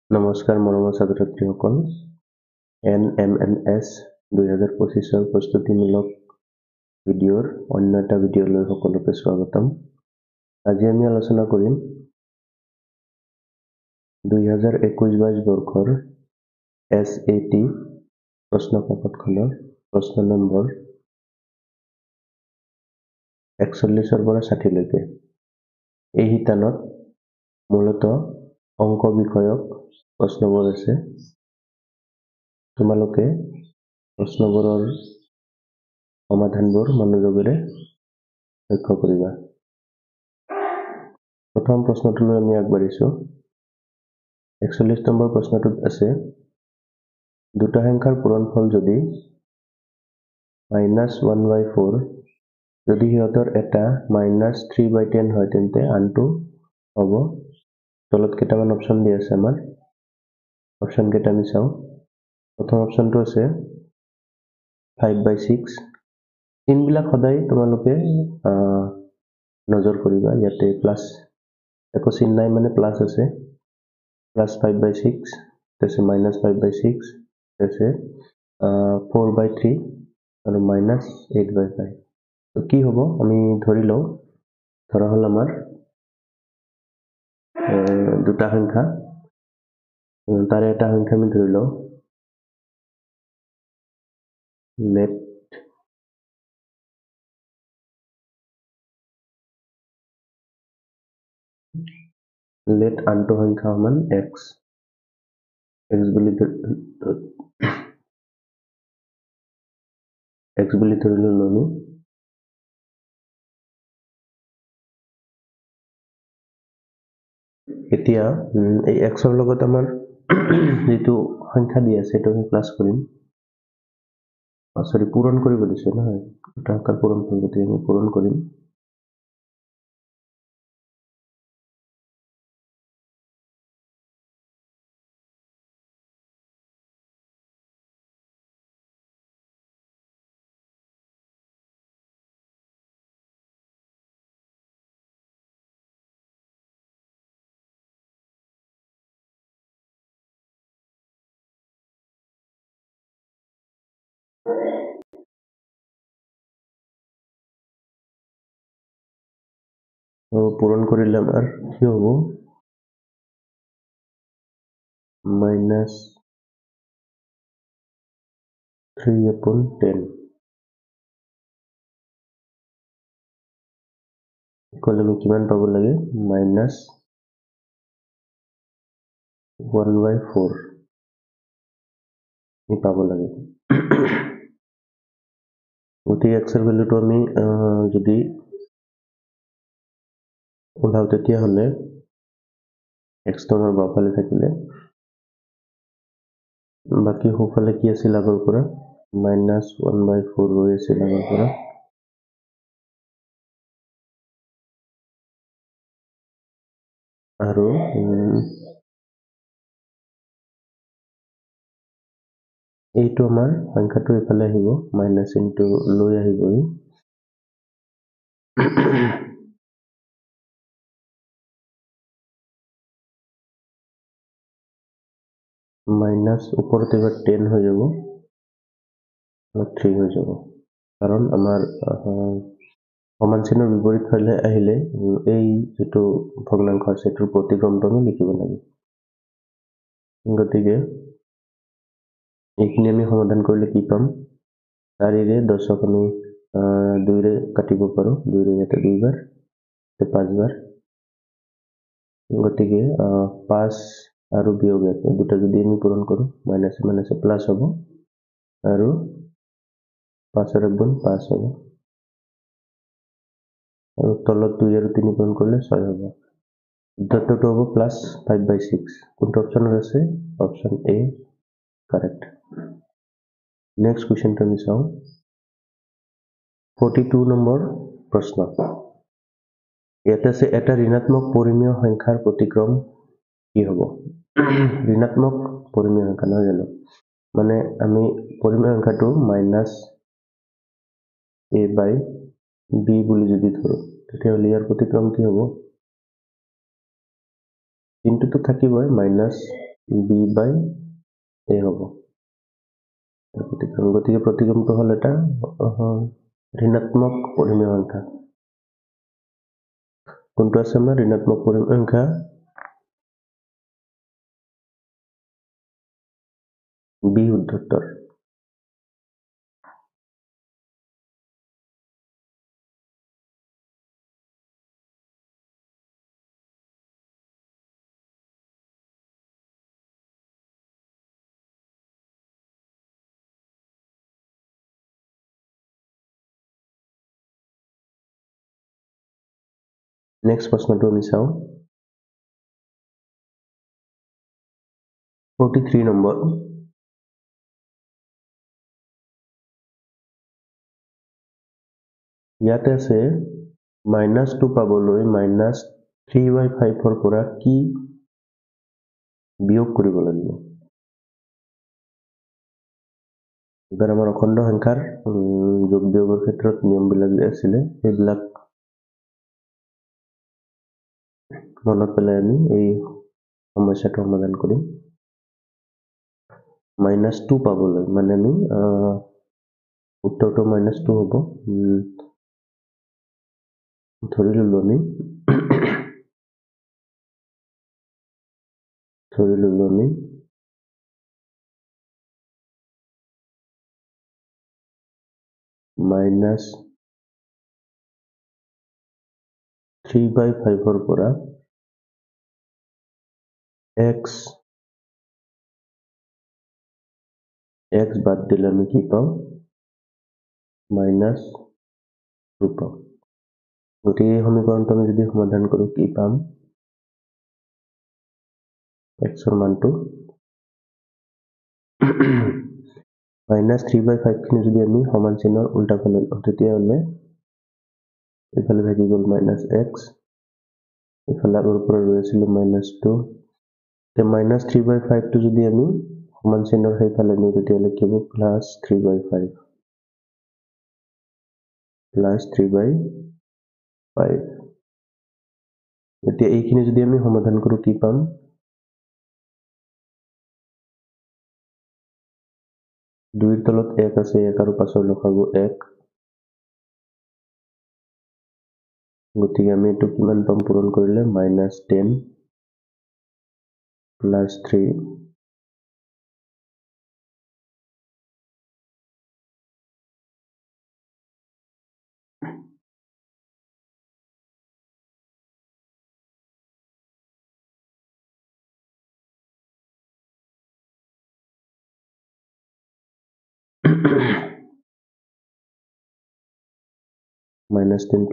নমস্কাৰ মৰমৰ ছাত্ৰ-ছাত্ৰীসকল NMMS 2025 প্ৰস্তুতিমূলক ভিডিঅ'ৰ অন্য এটা ভিডিঅ'লৈ সকলোকে স্বাগতম। আজি আমি আলোচনা কৰিম 2021-22 বৰ্ষৰ SAT প্ৰশ্নকাকতখনৰ প্ৰশ্ন নম্বৰ 41 পৰা 60 লৈকে। এই শিতানত মূলতঃ অংক বিষয়ক প্ৰশ্নবোৰ আছে। তোমালোকে প্ৰশ্নবোৰৰ সমাধানবোৰ মনোযোগেৰে লক্ষ্য কৰিবা। প্ৰথম প্ৰশ্নটোলৈ আমি আগবাঢ়িছো। 41 নম্বৰ প্ৰশ্নটোত আছে দুটা সংখ্যাৰ পূৰণফল যদি -1/4 যদি সিহঁতৰ এটা -3/10 হয় তেন্তে আনটো হ'ব। তলত কেইটামান অপচন দি আছে আমাৰ। অপচন কেইটা আমি চাওঁ। প্ৰথম অপচনটো আছে 5/6। চিনবিলাক সদায় তোমালোকে নজৰ কৰিবা। ইয়াতে প্লাছ একো চিন নাই মানে প্লাছ আছে। +5/6 আছে -5/6 আছে 4/3 আৰু -8/5। তো কি হ'ব আমি ধৰি লওঁ ধৰা হ'ল আমাৰ দুটা সংখ্যা তাৰে এটা সংখ্যা আমি ধৰি লওঁ let আনটো সংখ্যা সমান x বুলি ধৰি ললো। এতিয়া এই x ৰ লগত আমাৰ যেটো সংখ্যা দি আছে সেইটো আমি প্লাস কৰিম। সৰি পূৰণ কৰিব দিছে নহয় এটা সংখ্যাৰ পূৰণ কৰিব আমি পূৰণ কৰিম। পূৰণ কৰিলে আমাৰ কি হ'ব -3/10 ইকুৱেল আমি কিমান পাব লাগে -1/4 আমি পাব লাগে। গতিকে x ৰ ভ্যালুটো আমি যদি ওলাও তেতিয়া হলে x টো আমাৰ বাওঁফালে থাকিলে বাকি সোঁফালে কি আছিল আগৰ পৰা -1/4 ৰৈ আছিল আগৰ পৰা। আৰু এইটো আমাৰ সংখ্যাটো ইফালে আহিব মাইনাস চিনটো লৈ আহিব মাইনাস ওপৰত এবাৰ 10 হৈ যাব 3 হৈ যাব। কাৰণ আমাৰ সমান চিনৰ বিপৰীত ফালে আহিলে এই যেটো ভগ্নাংশ আছে এটোৰ প্ৰতিক্ৰমটো আমি লিখিব লাগে। গতিকে এইখিনি আমি সমাধান কৰিলে কি পাম 4 ৰে 10ক আমি 2 ৰে কাটিব পাৰো 2 ৰে ইয়াতে 2 বাৰ 5 বাৰ। গতিকে 5 আৰু বিয়োগ ইয়াতে দুটা যদি আমি পূৰণ কৰো মাইনাস মাইনাস প্লাস হ'ব আৰু 5 ৰ গুণ 5 হ'ব আৰু তলত 2 আৰু 3 পূৰণ কৰিলে 6 হ'ব। উত্তৰটো হ'ব +5/6। কোনটো অপচনত আছে অপচন এ কাৰেক্ট। নেক্সট কোৱেশ্চনটো আমি চাওঁ 42 নম্বৰ প্ৰশ্ন। ইয়াতে আছে এটা ঋণাত্মক পৰিমেয় সংখ্যাৰ প্ৰতিক্ৰম কি হ'ব। ঋণাত্মক পৰিমেয় সংখ্যা নহয় জানো মানে আমি পৰিমেয় সংখ্যাটো -a/b বুলি যদি ধৰো তেতিয়াহ'লে ইয়াৰ প্ৰতিক্ৰম কি হ'ব চিনটোতো থাকিবই b by a হ'ব গতিকে প্ৰতিক্ৰমটো হ'ল এটা ঋণাত্মক পৰিমেয় সংখ্যা কোনটো আছে আমাৰ ঋণাত্মক পৰিমেয় সংখ্যা b উদ্ধত্তৰ নেক্সট প্ৰশ্নটো আমি চাওঁ 43 নম্বৰ ইয়াতে আছে -2 পাবলৈ -3/5 পৰা কি বিয়োগ কৰিব লাগিব এবাৰ আমাৰ অখণ্ড সংখ্যাৰ যোগ বিয়োগৰ ক্ষেত্ৰত নিয়মবিলাক যে আছিলে সেইবিলাক মনত পেলাই আমি এই সমস্যাটো সমাধান কৰিম -2 পাবলৈ মানে আমি উত্তৰটো -2 হ'ব ধৰি ললো আমি -3/5 পৰা x বাদ দিলে আমি কি পাওঁ -2 পাওঁ গতিকে এই সমীকৰণটো আমি যদি সমাধান কৰো কি পাম x ৰ মানটো -3/5 খিনি যদি আমি সমান চিহ্নৰ উল্টা ফালে তেতিয়াহ'লে এইফালে থাকি গ'ল -x এইফালে আগৰ পৰা ৰৈ আছিল -2 তে -3/5 টো যদি আমি সমান চিহ্নৰ সেইফালে নিওঁ তেতিয়াহ'লে কি হ'ব +3/5 এতিয়া এইখিনি যদি আমি সমাধান কৰো কি পাম 2 ৰ তলত 1 আছে 1 আৰু 5 ৰ লসাগু 1 গতিকে আমি এইটো কিমান পাম পূৰণ কৰিলে -10 +3 -10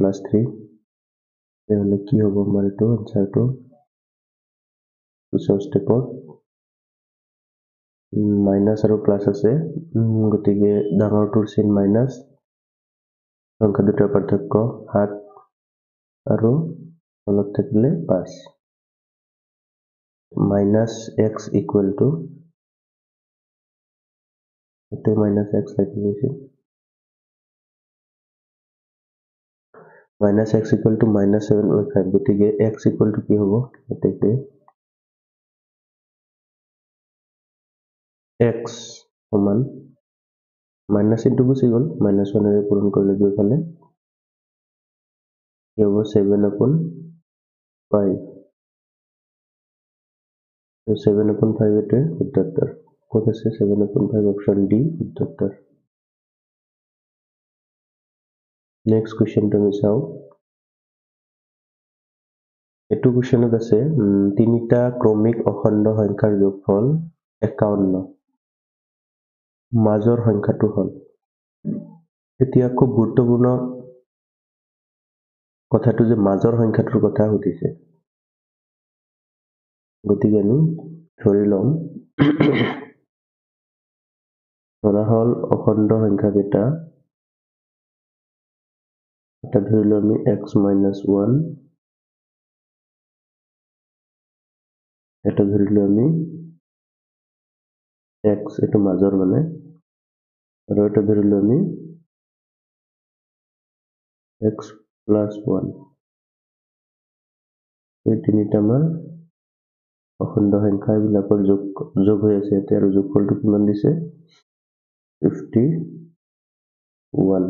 + 3 তেতিয়াহ'লে কি হ'ব আমাৰ এইটো আনসাৰটো পিছৰ ষ্টেপত মাইনাছ আৰু প্লাছ আছে গতিকে ডাঙৰটোৰ চিন মাইনাছ সংখ্যা দুটাৰ পাৰ্থক্য 7 আৰু তলত থাকিলে 5 -x equal to এতে -x লাগি গৈছে -x equal to -7/5 গতিকে x equal to কি হ'ব এতেকে x সমান মাইনাছ ইনটু গুচি গ'ল -1 ৰে পূৰণ কৰিলে দুইফালে কি হ'ব 7/5 তো 7/5 এতে উত্তৰ ক'ত আছে 7/5 অপশন ডি উত্তৰ নেক্সট কোৱেশ্চনটো আমি চাওঁ এইটো কোৱেশ্চনত আছে তিনিটা ক্ৰমিক অখণ্ড সংখ্যাৰ যোগফল 51 মাজৰ সংখ্যাটো হ'ল এতিয়া খুব গুৰুত্বপূৰ্ণ কথাটো যে মাজৰ সংখ্যাটোৰ কথা সুধিছে গতিকে আমি ধৰি লম ধৰা হ'ল অখণ্ড সংখ্যা কেইটা এটা ধৰিলো আমি x - 1 এটা ধৰিলো আমি x এটো মাজৰ মানে আৰু এটা ধৰিলো আমি x + 1 এই তিনিটা আমাৰ অখণ্ড সংখ্যা এইবিলাকৰ যোগ হৈ আছে ইয়াতে আৰু যোগফলটো কিমান দিছে 51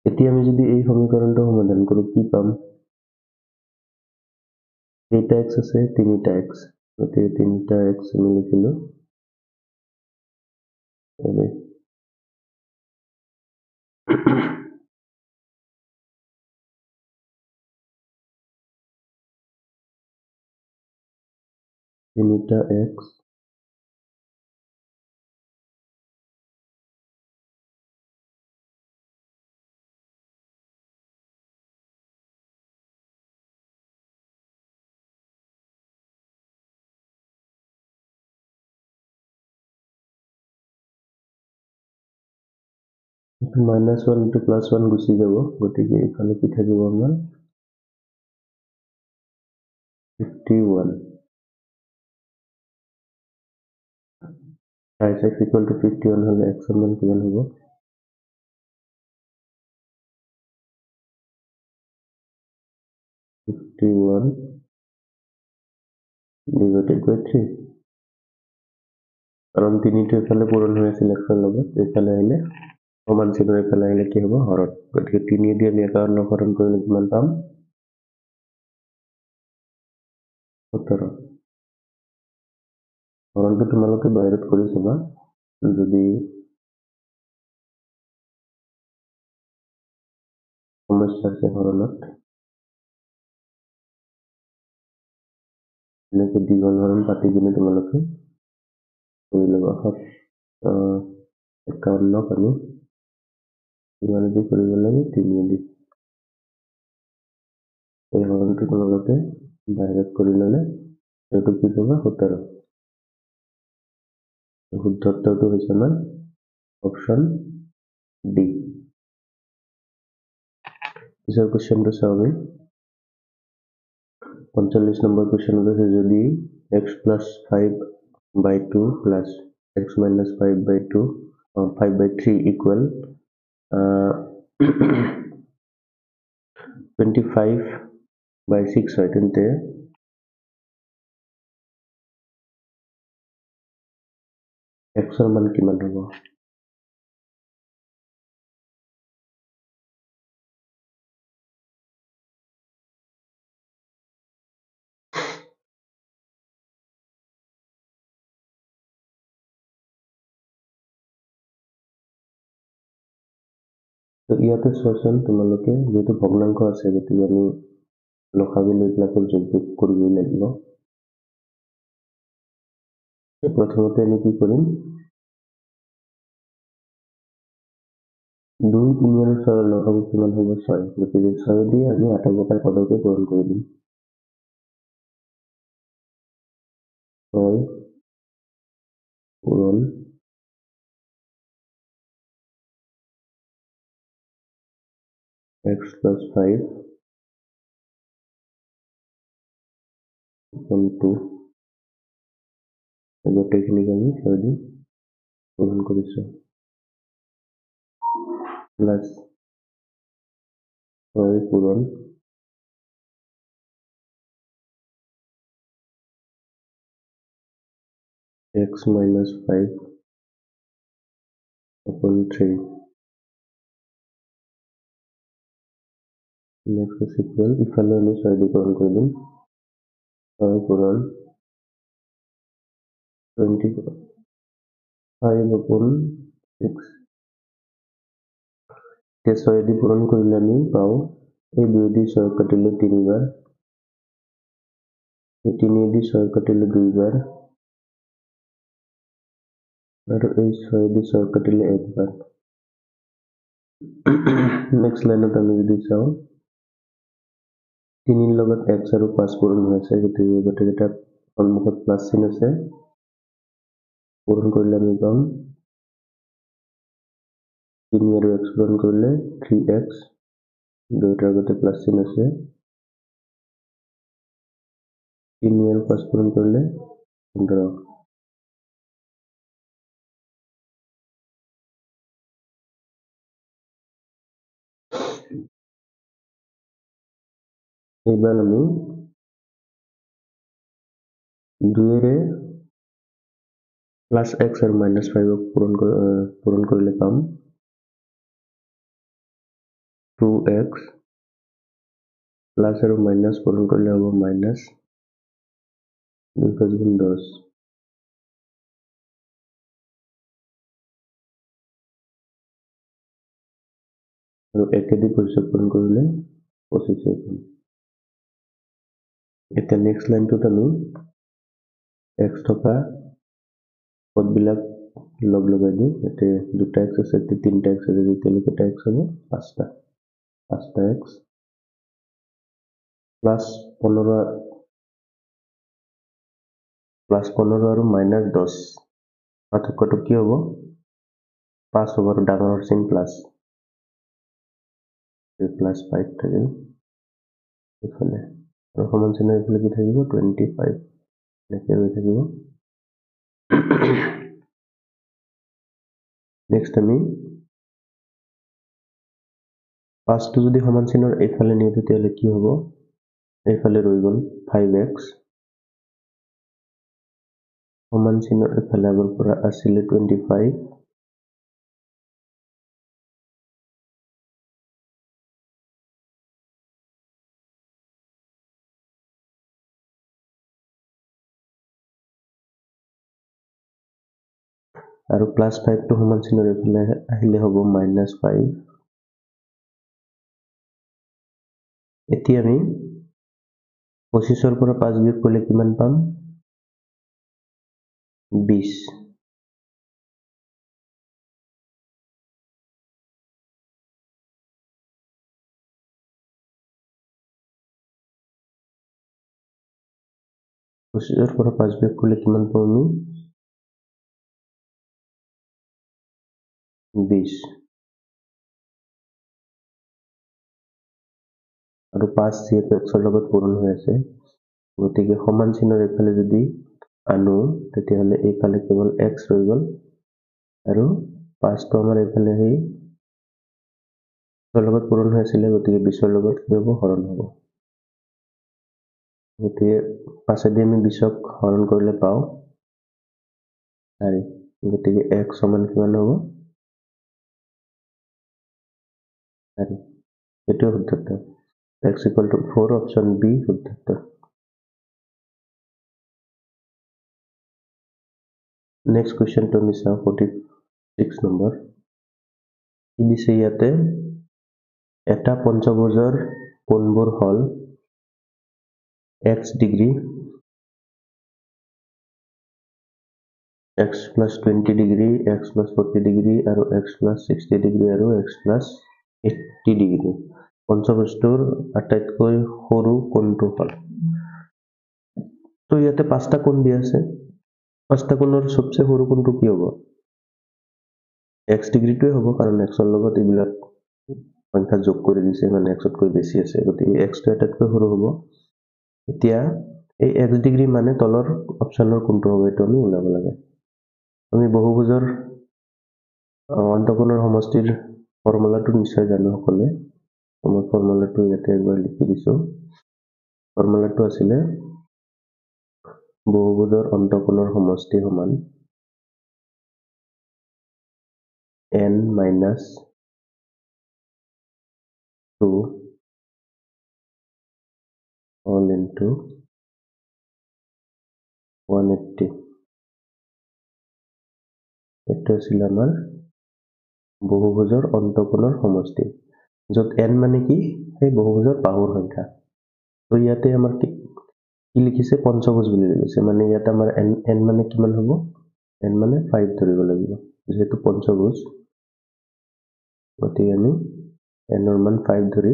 এতিয়া আমি যদি এই সমীকৰণটো সমাধান কৰো কি পাম কেইটা x আছে 3টা x গতিকে 3টা x আমি লিখিলো মানে 3টা x -1 into +1 গুচি যাব গতিকে এখানে কি থাকিব আমাৰ 51 size x equal to 51 হলে x এর মান কিমান হ'ব 51 divided by 3 কারণ 3টো এফালে পূৰণ হৈ আছিল x এর লগত এফালে আহিলে সমান চিহ্ন এফালে আহিলে কি হ'ব হৰণ গতিকে 3 দি আমি 51 হৰণ কৰিলে কিমান পাম 17 হৰণটো তোমালোকে বাহিৰত কৰি চাবা যদি সমস্যা আছে হৰণত এনেকে দীঘল হৰণ পাতি কিনে তোমালোকে কৰি ল'বা 51 আমি কিমান দি কৰিব লাগে 3 দি এই হৰণটো তোমালোকে বাহিৰত কৰি ল'লে এইটো কি পাবা 17 শুদ্ধ উত্তৰটো হৈছে আমাৰ অপশ্যন ডি পিছৰ কুৱেশ্যনটো চাওঁ আমি 45 নম্বৰ কুৱেশ্যনত আছে যদি x plus 5/2 plus x minus 5/2 5/3 equal 25/6 হয় তেন্তে x এর মান কিমান হ'ব তো ইয়াতে চোৱাচোন তোমালোকে যেহেতু ভগ্নাংশ আছে গতিকে আমি লসাগু এইবিলাকৰ যোগ কৰিবই লাগিব প্ৰথমতে আমি কি কৰিম 2 3 আৰু 6 লসাগু কিমান হ'ব 6 গতিকে 6 দিয়ে আমি আটা বকাৰ পদকে পূৰণ কৰি দিম 6 পূৰণ x plus 5 upon 2 গোটেইখিনিক আমি 6 দি পূৰণ কৰিছো প্লাস 6 পূৰণ x minus 5 upon 3 next is equal ইফালে আমি 6 দি পূৰণ কৰি দিম 6 পূৰণ 25 upon 6 এতিয়া 6 দি পূৰণ কৰিলে আমি পাওঁ এই 2 দি 6 কাটিলে 3 বাৰ এই 3 দি 6 কাটিলে 2 বাৰ আৰু এই 6 দি 6 কাটিলে 1 বাৰ নেক্সট লাইনত আমি যদি চাওঁ 3 ৰ লগত x আৰু 5 পূৰণ হৈ আছে গতিকে গোটেইকেইটা সন্মুখত প্লাস চিন আছে পূৰণ কৰিলে আমি পাম 3 আৰু x পূৰণ কৰিলে 3x দুইটাৰ আগতে প্লাস চিন আছে 3 আৰু 5 পূৰণ কৰিলে 15 এইবাৰ আমি 2 প্লাস x আৰু মাইনাস 5 পূৰণ কৰিলে পাম 2x প্লাস আৰু মাইনাস পূৰণ কৰিলে হ'ব মাইনাস 2 × 10 আৰু একেদি পৰিচয় পূৰণ কৰিলে 25 পাম। এতিয়া নেক্সট লাইনটোত আমি x থকা পদবিলাক লগ লগাই দিওঁ। ইয়াতে 2x আছে, 3x আছে, তেতিয়াহ'লে কেইটা x হ'ব 5টা 5x প্লাস 15 আৰু মাইনাস 10 পাৰ্থক্যটো কি হ'ব 5 হ'ব আৰু ডাঙৰৰ চিন প্লাস প্লাস 5 থাকিল এইফালে আৰু সমান চিনৰ এইফালে কি থাকিব 25 এনেকৈ হৈ থাকিব। নেক্সট আমি 5টো যদি সমান চিনৰ এইফালে নিওঁ তেতিয়াহ'লে কি হ'ব এইফালে ৰৈ গ'ল 5x সমান চিনৰ এইফালে আগৰ পৰা আছিলে 25 আৰু প্লাস 5টো সমান চিনৰ এইফালে আহিলে হ'ব -5। এতিয়া আমি 25ৰ পৰা 5 বিয়োগ কৰিলে কিমান পাম 20 25ৰ পৰা 5 বিয়োগ কৰিলে কিমান পাম আমি 20 আৰু 5 যিহেতু x ৰ লগত পূৰণ হৈ আছে গতিকে সমান চিনৰ এইফালে যদি আনো তেতিয়াহ'লে এইফালে কেৱল x ৰৈ গ'ল আৰু 5টো আমাৰ এইফালে সেই x ৰ লগত পূৰণ হৈ আছিলে গতিকে 20ৰ লগত কি হ'ব হৰণ হ'ব। গতিকে 5 আমি 20ক হৰণ কৰিলে পাওঁ 4 গতিকে x সমান কিমান হ'ব 4 এইটো শুদ্ধ উত্তৰ x = 4 অপশ্যন বি শুদ্ধ উত্তৰ। নেক্সট কুৱেশ্যনটো আমি চাওঁ 46 নম্বৰ কি দিছে ইয়াতে এটা পঞ্চভুজৰ কোণবোৰ হ'ল x degree x + 20 degree x + 40 degree আৰু x + 60 ডিগ্ৰী আৰু x + 80 ডিগ্ৰী পঞ্চভুজটোৰ আটাইতকৈ সৰু কোণটো হ'ল তো ইয়াতে 5টা কোণ দিয়া আছে 5টা কোণৰ সবচে সৰু কোণটো কি হ'ব x ডিগ্ৰীটোৱে হ'ব কাৰণ x ৰ লগত এইবিলাক সংখ্যা যোগ কৰি দিছে মানে x তকৈ বেছি আছে গতিকে x টো আটাইতকৈ সৰু হ'ব। এতিয়া এই x ডিগ্ৰী মানে তলৰ অপচনৰ কোনটো হ'ব এইটো আমি উলাব লাগে। আমি বহুভুজৰ অন্তঃকোণৰ সমষ্টিৰ ফৰ্মুলাটো নিশ্চয় জানো সকলে মই ফৰ্মুলাটো ইয়াতে একবাৰ লিখি দিছো ফৰ্মুলাটো আছিলে বহুভুজৰ অন্তঃকোণৰ সমষ্টি সমান n - 2 all into 180 এইটো আছিল আমাৰ বহুভুজৰ অন্তঃকোণৰ সমষ্টি য'ত n মানে কি সেই বহুভুজৰ বাহুৰ সংখ্যা তো ইয়াতে আমাৰ কি লিখিছে পঞ্চভুজ বুলি লিখিছে মানে ইয়াত আমাৰ n মানে কিমান হ'ব n মানে 5 ধৰিব লাগিব যেহেতু পঞ্চভুজ গতিকে আমি n ৰ মান 5 ধৰি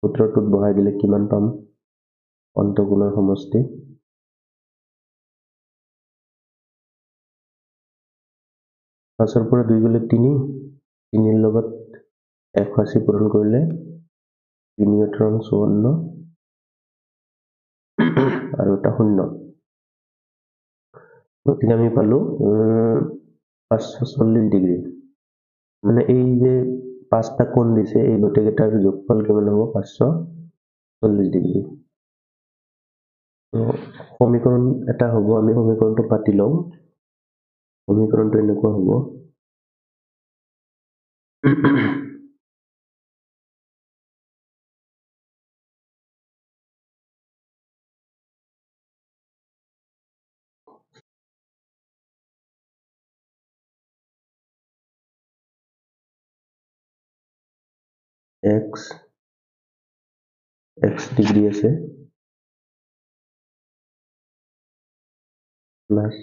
সূত্ৰটোত বহাই দিলে কিমান পাম অন্তঃকোণৰ সমষ্টি 5 ৰ পৰা 2 গ'লে 3 3 ৰ লগত 81 পূৰণ কৰিলে 3 × 54 আৰু এটা 0 গতিকে আমি পালো 540 ডিগ্ৰী মানে এই যে 5টা কোণ দিছে এই গোটেইকেইটাৰ যোগফল কিমান হ'ব 540 ডিগ্ৰী তো সমীকৰণ এটা হ'ব, আমি সমীকৰণটো পাতি লওঁ। সমীকৰণটো এনেকুৱা হ'ব x ডিগ্ৰী আছে plus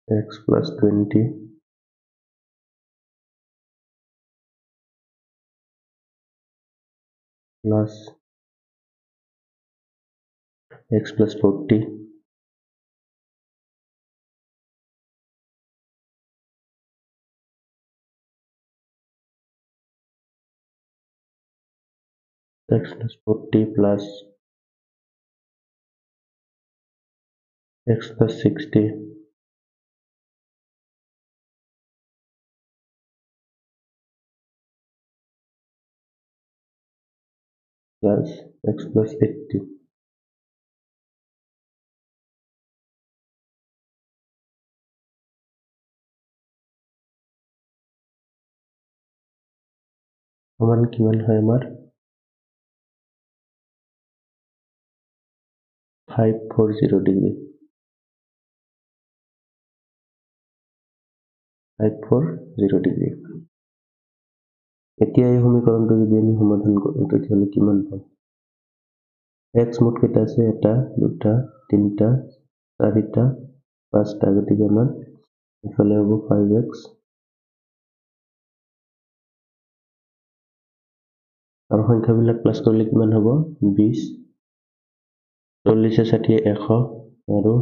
x plus 20 plus x plus 40 x plus 40 plus x plus 60 plus x plus 80 সমান কিমান হয় আমাৰ 540 ডিগ্ৰী 540 ডিগ্ৰী এতিয়া এই সমীকৰণটো যদি আমি সমাধান কৰোঁ তেতিয়াহ'লে কিমান পাম x মুঠ কেইটা আছে এটা দুটা তিনিটা চাৰিটা পাঁচটা গতিকে আমাৰ ইফালে হ'ব 5x আৰু সংখ্যাবিলাক প্লাস কৰিলে কিমান হ'ব 20 40 60 100 আৰু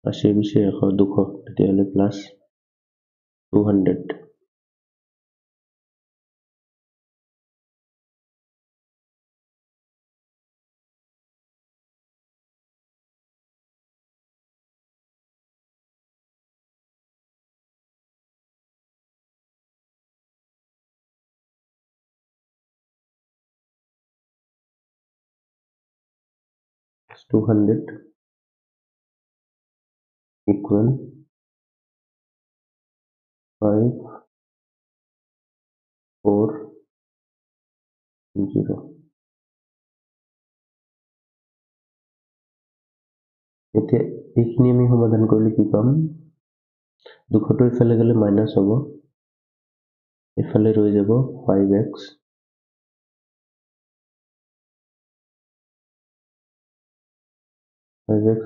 80 20 100 200 তেতিয়াহ'লে প্লাস 200 equal 5 4 0 এতিয়া এইখিনি আমি সমাধান কৰিলে কি পাম 200 টো ইফালে গ'লে মাইনাস হ'ব ইফালে ৰৈ যাব 5x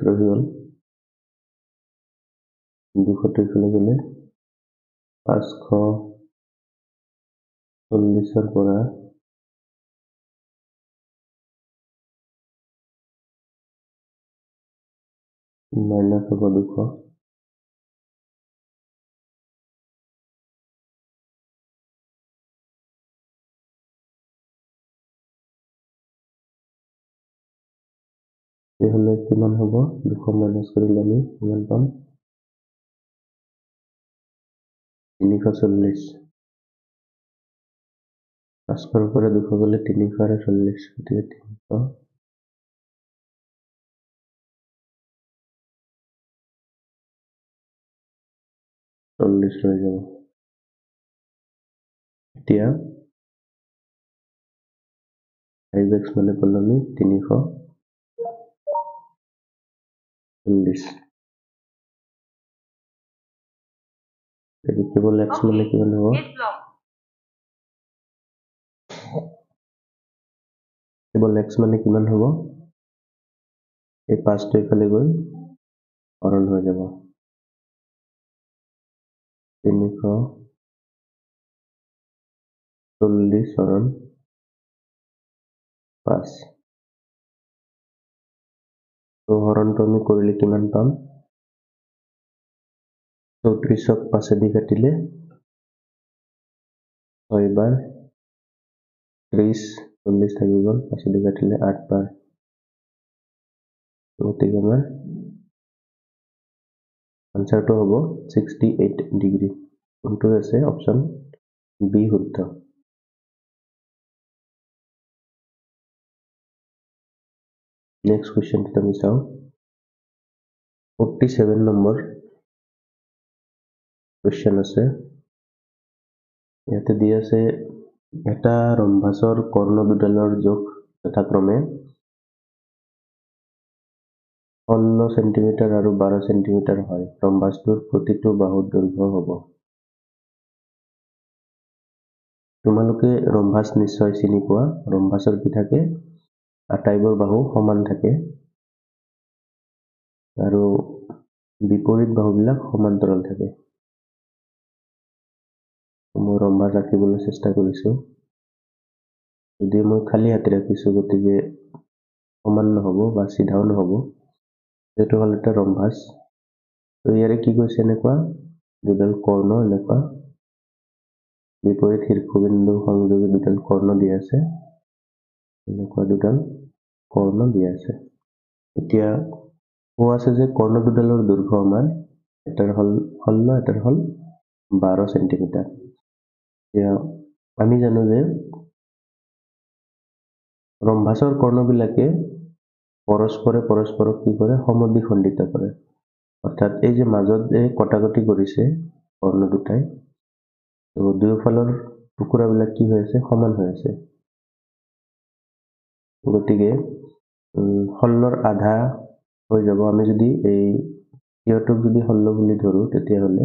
ৰৈ গ'ল 200 টো ইফালে গ'লে 540 ৰ পৰা মাইনাস হ'ব 200 তেতিয়াহ'লে কিমান হ'ব 200 মাইনাস কৰিলে আমি কিমান পাম 340 500 ৰ পৰা 200 গ'লে 340 গতিকে 340 ৰৈ যাব এতিয়া 5x মানে পালো আমি 340 কেৱল x মানে কিমান হ'ব কেৱল x মানে কিমান হ'ব এই 5 টো ইফালে গৈ হৰণ হৈ যাব 340 হৰণ 5 তো হৰণটো আমি কৰিলে কিমান পাম 34ক 5 দি কাটিলে 6 বাৰ 30 40 থাকি গ'ল 5 দি কাটিলে 8 বাৰ গতিকে আমাৰ আনসাৰটো হ'ব 68 ডিগ্ৰী কোনটো আছে অপচন বি শুদ্ধ নেক্সট কুৱেশ্যনটো আমি চাওঁ 47 নম্বৰ কুৱেশ্যন আছে ইয়াতে দি আছে এটা ৰম্বাসৰ কৰ্ণ দুডালৰ জোখ যথাক্ৰমে 16 সেন্টিমিটাৰ আৰু 12 সেন্টিমিটাৰ হয় ৰম্বাসটোৰ প্ৰতিটো বাহুৰ দৈৰ্ঘ্য হ'ব তোমালোকে ৰম্বাস নিশ্চয় চিনি পোৱা ৰম্বাসৰ কি থাকে আটাইবোৰ বাহু সমান থাকে আৰু বিপৰীত বাহুবিলাক সমান্তৰাল থাকে মই ৰম্বাস আঁকিবলৈ চেষ্টা কৰিছো যদি মই খালি হাতেৰে আঁকিছো গতিকে সমান নহ'ব বা চিধাও নহ'ব এইটো হ'ল এটা ৰম্বাস তো ইয়াৰে কি কৈছে এনেকুৱা দুডাল কৰ্ণ এনেকুৱা বিপৰীত শীৰ্ষবিন্দু সংযোগী দুডাল কৰ্ণ দিয়া আছে এনেকুৱা দুডাল কৰ্ণ দিয়া আছে এতিয়া কোৱা আছে যে কৰ্ণ দুডালৰ দৈৰ্ঘ্য আমাৰ এটাৰ হ'ল 16 এটাৰ হ'ল 12 সেন্টিমিটাৰ এতিয়া আমি জানো যে ৰম্বাসৰ কৰ্ণবিলাকে পৰস্পৰক কি কৰে সমদ্বিখণ্ডিত কৰে অৰ্থাৎ এই যে মাজত যে কটাকটি কৰিছে কৰ্ণ দুটাই তো দুয়োফালৰ টুকুৰাবিলাক কি হৈ আছে সমান হৈ আছে গতিকে 16ৰ আধা হৈ যাব আমি যদি এই সিহঁতক যদি 16 বুলি ধৰো তেতিয়াহ'লে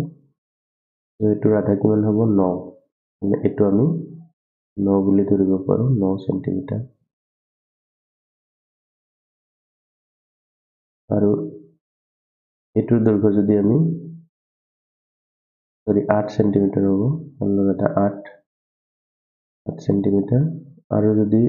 এইটোৰ আধা কিমান হ'ব 9 মানে এইটো আমি 9 বুলি ধৰিব পাৰো 9 সেন্টিমিটাৰ আৰু এইটোৰ দৈৰ্ঘ্য যদি আমি 8 সেন্টিমিটাৰ হ'ব 16 এটা 8 সেন্টিমিটাৰ আৰু যদি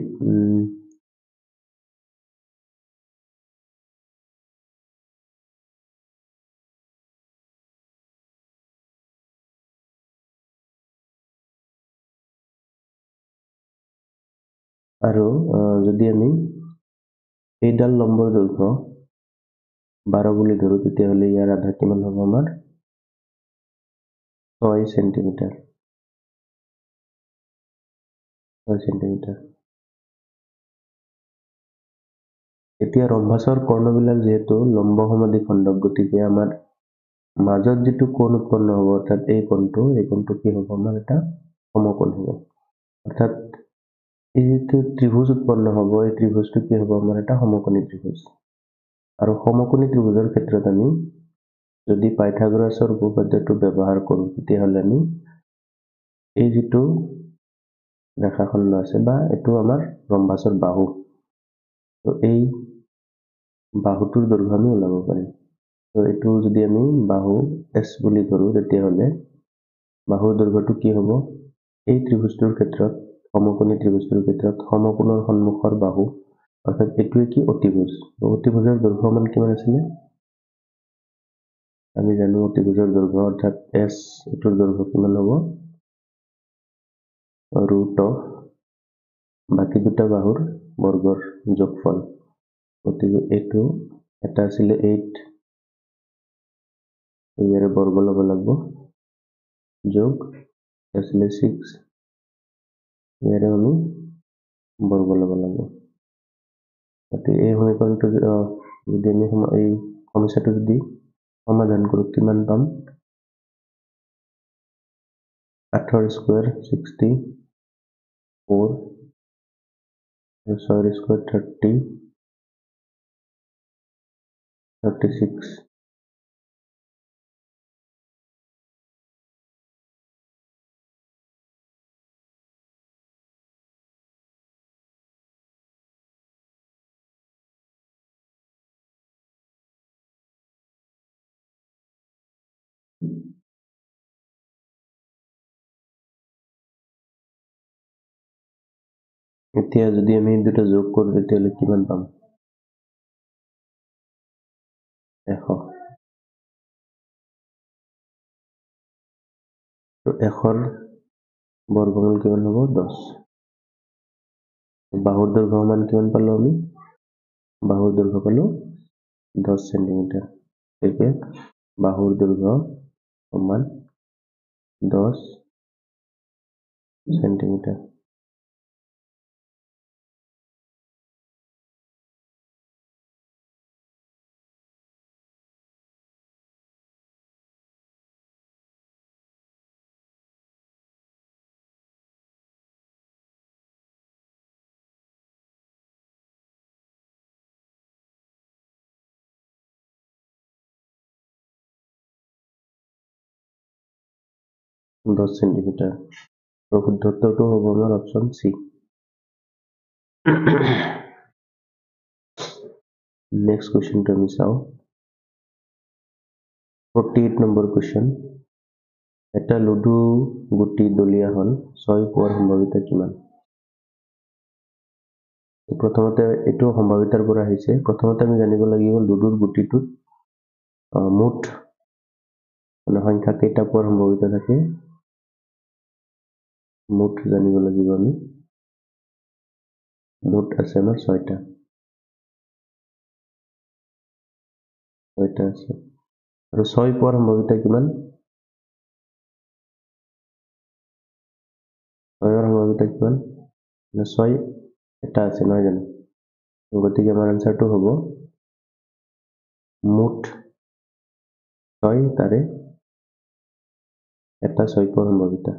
আৰু যদি আমি এইডাল লম্বৰ দৈৰ্ঘ্য 12 বুলি ধৰো তেতিয়াহ'লে ইয়াৰ আধা কিমান হ'ব আমাৰ 6 সেন্টিমিটাৰ 6 সেন্টিমিটাৰ এতিয়া ৰম্বাসৰ কৰ্ণবিলাক যিহেতু লম্ব সমদ্বিখণ্ডক গতিকে আমাৰ মাজত যিটো কোণ উৎপন্ন হ'ব অৰ্থাৎ এই কোণটো কি হ'ব আমাৰ এটা সমকোণ হ'ব অৰ্থাৎ এই যিটো ত্ৰিভুজ উৎপন্ন হ'ব এই ত্ৰিভুজটো কি হ'ব আমাৰ এটা সমকোণী ত্ৰিভুজ আৰু সমকোণী ত্ৰিভুজৰ ক্ষেত্ৰত আমি যদি পাইথাগোৰাছৰ উপপাদ্যটো ব্যৱহাৰ কৰোঁ তেতিয়াহ'লে আমি এই যিটো ৰেখাখণ্ড আছে বা এইটো আমাৰ ৰম্বাসৰ বাহু তো এই বাহুটোৰ দৈৰ্ঘ্য আমি ওলাব পাৰিম তো এইটো যদি আমি বাহু S বুলি ধৰো তেতিয়াহ'লে বাহুৰ দৈৰ্ঘ্যটো কি হ'ব এই ত্ৰিভুজটোৰ ক্ষেত্ৰত সমকোণী ত্ৰিভুজটোৰ ক্ষেত্ৰত সমকোণৰ সন্মুখৰ বাহু অৰ্থাৎ এইটোৱে কি অতিভুজ অতিভুজৰ দৈৰ্ঘ্য মান কিমান আছিলে আমি জানো অতিভুজৰ দৈৰ্ঘ্য অৰ্থাৎ S এইটোৰ দৈৰ্ঘ্য কিমান হ'ব √, বাকী দুটা বাহুৰ বৰ্গৰ যোগফল গতিকে এইটো এটা আছিলে 8 ইয়াৰে বৰ্গ ল'ব লাগিব যোগ আছিলে 6 ইয়াৰে আমি বৰ্গ ল'ব লাগিব গতিকে এই সমীকৰণটো যদি আমি এই সমস্যাটো যদি সমাধান কৰোঁ কিমান পাম 8 স্কোয়াৰ 64 আৰু 6 স্কোয়াৰ 30 36 এতিয়া যদি আমি দুটা যোগ কৰোঁ তেতিয়াহ'লে কিমান পাম 100 তো 100ৰ বৰ্গমূল কিমান হ'ব 10 বাহুৰ দৈৰ্ঘ্য মান কিমান পালো আমি বাহুৰ দৈৰ্ঘ্য পালো 10 সেন্টিমিটাৰ গতিকে বাহুৰ দৈৰ্ঘ্য সমান 10 সেন্টিমিটাৰ 10 সেন্টিমিটাৰ শুদ্ধ উত্তৰটো হ'ব আমাৰ অপশ্যন চি নেক্সট কুৱেশ্যনটো আমি চাওঁ 48 নম্বৰ কুৱেশ্যন এটা লুডু গুটি দলিয়া হল 6 পোৱাৰ সম্ভাৱিতা কিমান প্ৰথমতে এইটো সম্ভাৱিতাৰ পৰা আহিছে প্ৰথমতে আমি জানিব লাগিব লুডুৰ গুটিটোত মুঠ মানে সংখ্যা কেইটা পোৱাৰ সম্ভাৱিতা থাকে মুঠ জানিব লাগিব আমি মুঠ আছে আমাৰ 6টা আছে আৰু 6 পোৱাৰ সম্ভাৱিতা কিমান 6ৰ সম্ভাৱিতা কিমান 6 এটা আছে নহয় জানো গতিকে আমাৰ আনসাৰটো হ'ব মুঠ 6 তাৰে এটা 6 পোৱাৰ সম্ভাৱিতা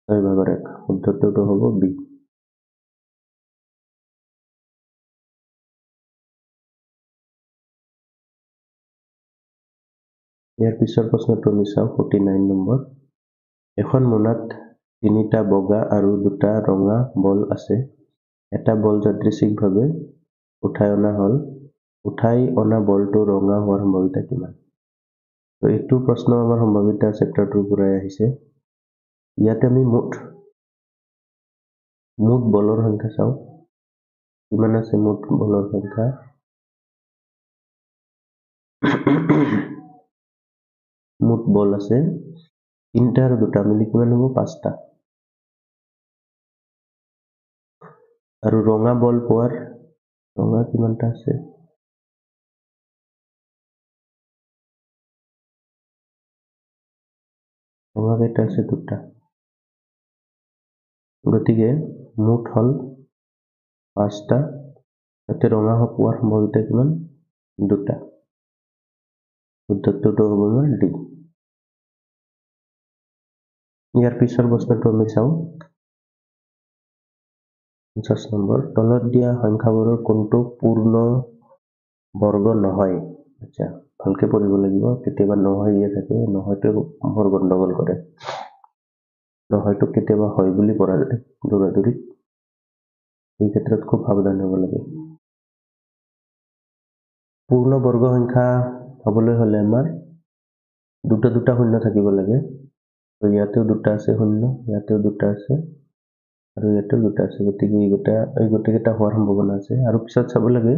6 ভাগৰ 1 উত্তৰটো হ'ব বি ইয়াৰ পিছৰ প্ৰশ্নটো আমি চাওঁ 49 নম্বৰ এখন মোনাত 3টা বগা আৰু 2টা ৰঙা বল আছে এটা বল যাদৃচ্ছিকভাৱে উঠাই অনা বলটো ৰঙা হোৱাৰ সম্ভাৱিতা কিমান তো এইটো প্ৰশ্ন আমাৰ সম্ভাৱিতা চেপ্টাৰটোৰ পৰাই আহিছে ইয়াতে আমি মুঠ বলৰ সংখ্যা চাওঁ কিমান আছে মুঠ বলৰ সংখ্যা মুঠ বল আছে 3টা আৰু 2টা মিলি কিমান হ'ব 5টা আৰু ৰঙা বল পোৱাৰ ৰঙা কিমানটা আছে ৰঙা কেইটা আছে 2টা গতিকে মুঠ হল 5টা তাতে ৰঙা পোৱাৰ সম্ভাৱিতা কিমান 2টা উত্তৰটো হ'ব আমাৰ ডি ইয়াৰ পিছৰ প্ৰশ্নটো আমি চাওঁ 50 নম্বৰ তলত দিয়া সংখ্যাবোৰৰ কোনটো পূৰ্ণ বৰ্গ নহয় আচ্ছা ভালকে পঢ়িব লাগিব কেতিয়াবা নহয় দিয়া থাকে নহয়টো বৰ গণ্ডগোল কৰে নহয়তো কেতিয়াবা হয় বুলি পঢ়া যায় দৌৰাদৌৰি এই ক্ষেত্ৰত খুব সাৱধান হ'ব লাগে পূৰ্ণ বৰ্গ সংখ্যা হ'বলৈ হলে আমাৰ দুটা শূন্য থাকিব লাগে তো ইয়াতেও 2টা আছে শূন্য ইয়াতেও 2টা আছে আৰু ইয়াতেও 2টা আছে গতিকে এই গোটেইকেইটা হোৱাৰ সম্ভাৱনা আছে আৰু পিছত চাব লাগে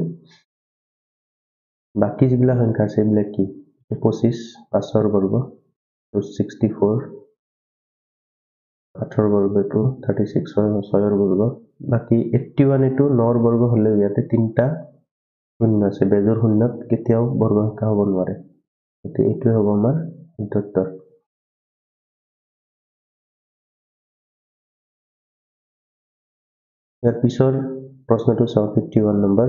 বাকি যিবিলাক সংখ্যা আছে এইবিলাক কি 25 5ৰ বৰ্গ 64 8ৰ বৰ্গ এইটো 36 6ৰ বৰ্গ বাকি 81 এইটো 9ৰ বৰ্গ হলে ইয়াতে 3টা শূন্য আছে বেজৰ শূন্যত কেতিয়াও বৰ্গ সংখ্যা হ'ব নোৱাৰে গতিকে এইটোৱে হ'ব আমাৰ উত্তৰ ইয়াৰ পিছৰ প্ৰশ্নটো চাওঁ 51 নম্বৰ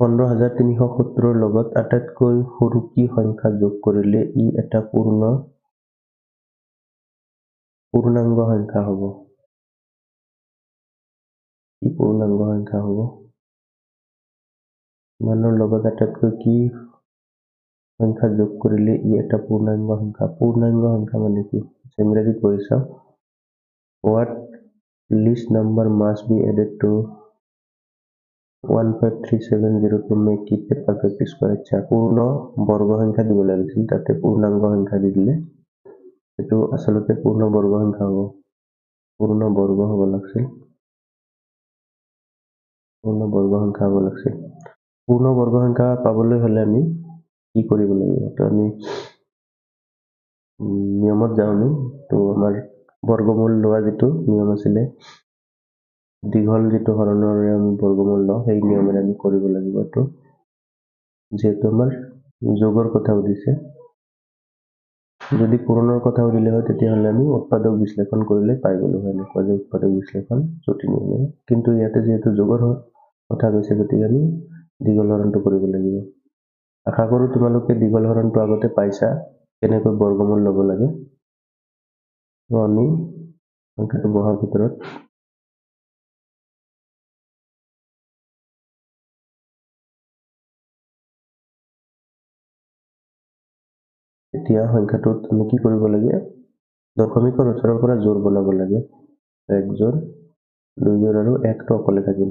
15,370 লগত আটাইতকৈ সৰু কি সংখ্যা যোগ কৰিলে ই এটা পূৰ্ণাংগ সংখ্যা হ'ব কি পূৰ্ণাংগ সংখ্যা হ'ব মানৰ লগত আটাইতকৈ কি সংখ্যা যোগ কৰিলে ই এটা পূৰ্ণাংগ সংখ্যা মানে কি ইংৰাজীত পঢ়ি চাওঁ what least number must be added to 15370 to make it a perfect square আচ্ছা পূৰ্ণ বৰ্গ সংখ্যা দিব লাগিছিল তাতে পূৰ্ণাংগ সংখ্যা দি দিলে এইটো আচলতে পূৰ্ণ বৰ্গ সংখ্যা হ'ব পূৰ্ণ বৰ্গ হ'ব লাগিছিল পূৰ্ণ বৰ্গ সংখ্যা পাবলৈ হলে আমি কি কৰিব লাগিব তো আমি নিয়মত যাওঁ আমি তো আমাৰ বৰ্গমূল লোৱা যিটো নিয়ম আছিলে দীঘল যিটো হৰণৰে আমি বৰ্গমূল লওঁ সেই নিয়মেৰে আমি কৰিব লাগিব এইটো যেহেতু আমাৰ যোগৰ কথা উঠিছে যদি পূৰণৰ কথা উঠিলে হয় তেতিয়াহ'লে আমি উৎপাদক বিশ্লেষণ কৰিলে পাই গলো হয় উৎপাদক বিশ্লেষণ জটিল নিয়মেৰে কিন্তু ইয়াতে যেহেতু যোগৰ কথা কৈছে গতিকে আমি দীঘল হৰণটো কৰিব লাগিব আশা কৰো তোমালোকে দীঘল হৰণটো আগতে পাইছা কেনেকৈ বৰ্গমূল ল'ব লাগে আমি সংখ্যাটো বহাৰ ভিতৰত এতিয়া সংখ্যাটোত আমি কি কৰিব লাগে দশমিকৰ ওচৰৰ পৰা জোৰ বনাব লাগে 1 জোৰ 2 জোৰ আৰু 1 টো অকলে থাকিব